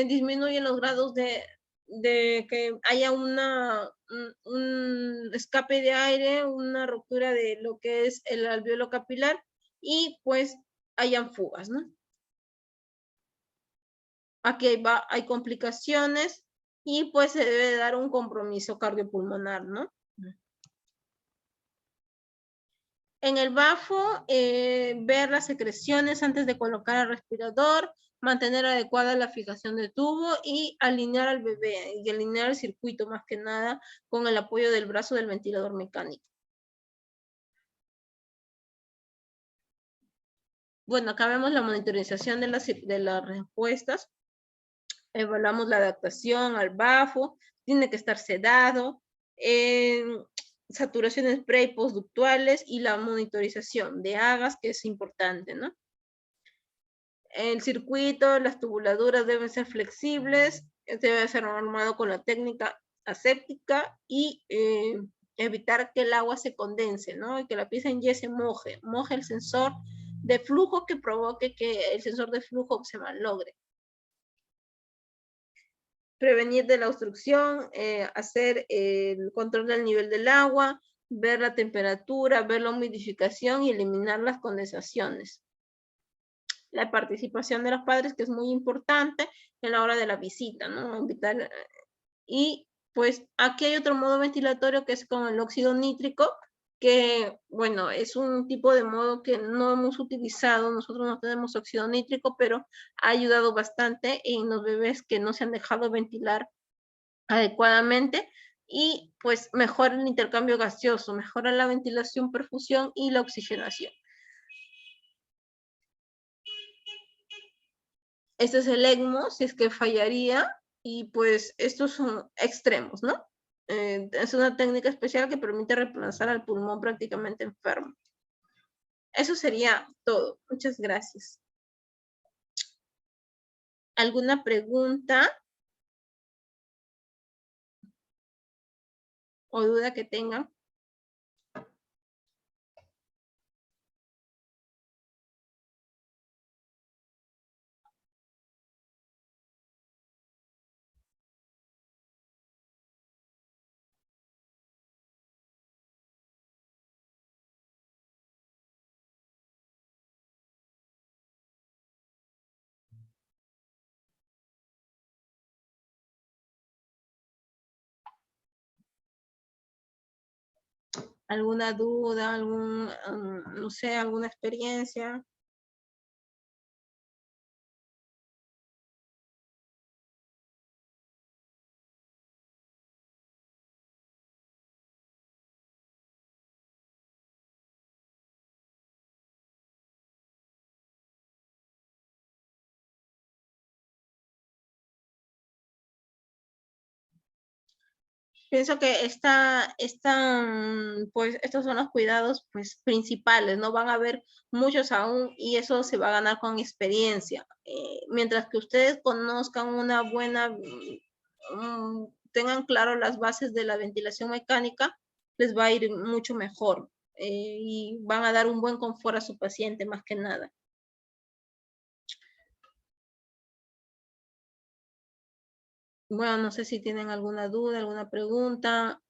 disminuye los grados de que haya un escape de aire, una ruptura de lo que es el alveolo capilar y pues hayan fugas, ¿no? Aquí hay complicaciones y pues se debe dar un compromiso cardiopulmonar, ¿no? En el BAFO, ver las secreciones antes de colocar el respirador, mantener adecuada la fijación de tubo y alinear al bebé y alinear el circuito más que nada con el apoyo del brazo del ventilador mecánico. Bueno, acá vemos la monitorización de las respuestas. Evaluamos la adaptación al BAFO, tiene que estar sedado, saturaciones pre y postductuales y la monitorización de agas, que es importante, ¿no? El circuito, las tubuladuras deben ser flexibles, debe ser normado con la técnica aséptica y evitar que el agua se condense, ¿no? Y que la pieza en Y se moje el sensor de flujo que provoque que el sensor de flujo se malogre. Prevenir de la obstrucción, hacer el control del nivel del agua, ver la temperatura, ver la humidificación y eliminar las condensaciones. La participación de los padres, que es muy importante en la hora de la visita, ¿no? Invitar, y pues aquí hay otro modo ventilatorio que es con el óxido nítrico, que bueno, es un tipo de modo que no hemos utilizado, nosotros no tenemos óxido nítrico, pero ha ayudado bastante en los bebés que no se han dejado ventilar adecuadamente, y pues mejora el intercambio gaseoso, mejora la ventilación, perfusión y la oxigenación. Este es el ECMO, si es que fallaría, y pues estos son extremos, ¿no? Es una técnica especial que permite reemplazar al pulmón prácticamente enfermo. Eso sería todo. Muchas gracias. ¿Alguna pregunta o duda que tengan? ¿Alguna duda, no sé, alguna experiencia? Pienso que pues estos son los cuidados pues principales, no van a haber muchos aún, y eso se va a ganar con experiencia. Mientras que ustedes conozcan una buena, tengan claro las bases de la ventilación mecánica, les va a ir mucho mejor, y van a dar un buen confort a su paciente más que nada. Bueno, no sé si tienen alguna duda, alguna pregunta.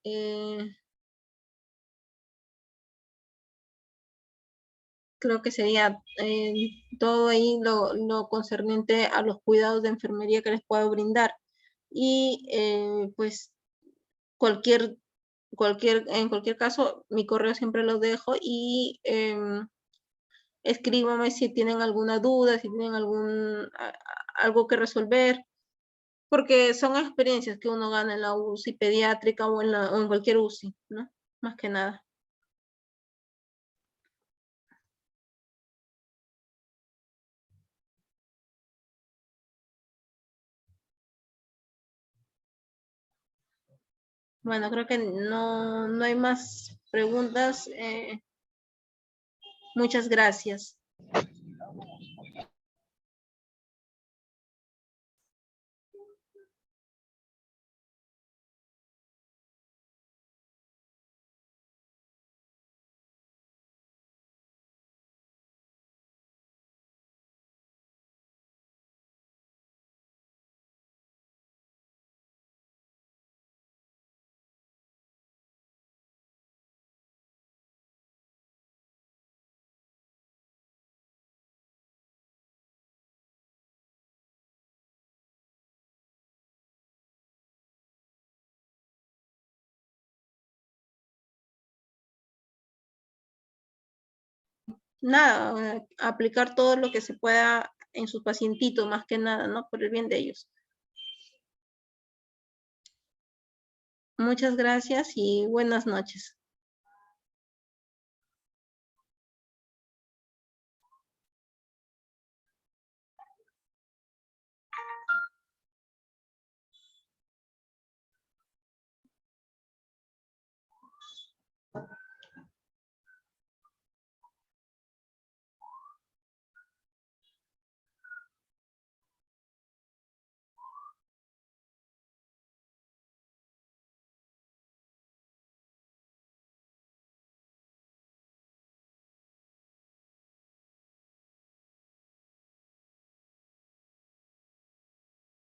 Creo que sería todo ahí lo concerniente a los cuidados de enfermería que les puedo brindar. Y pues en cualquier caso, mi correo siempre lo dejo, y escríbame si tienen alguna duda, si tienen algo que resolver, porque son experiencias que uno gana en la UCI pediátrica o en cualquier UCI, ¿no? Más que nada. Bueno, creo que no hay más preguntas. Muchas gracias. Nada, aplicar todo lo que se pueda en sus pacientitos, más que nada, ¿no? Por el bien de ellos. Muchas gracias y buenas noches.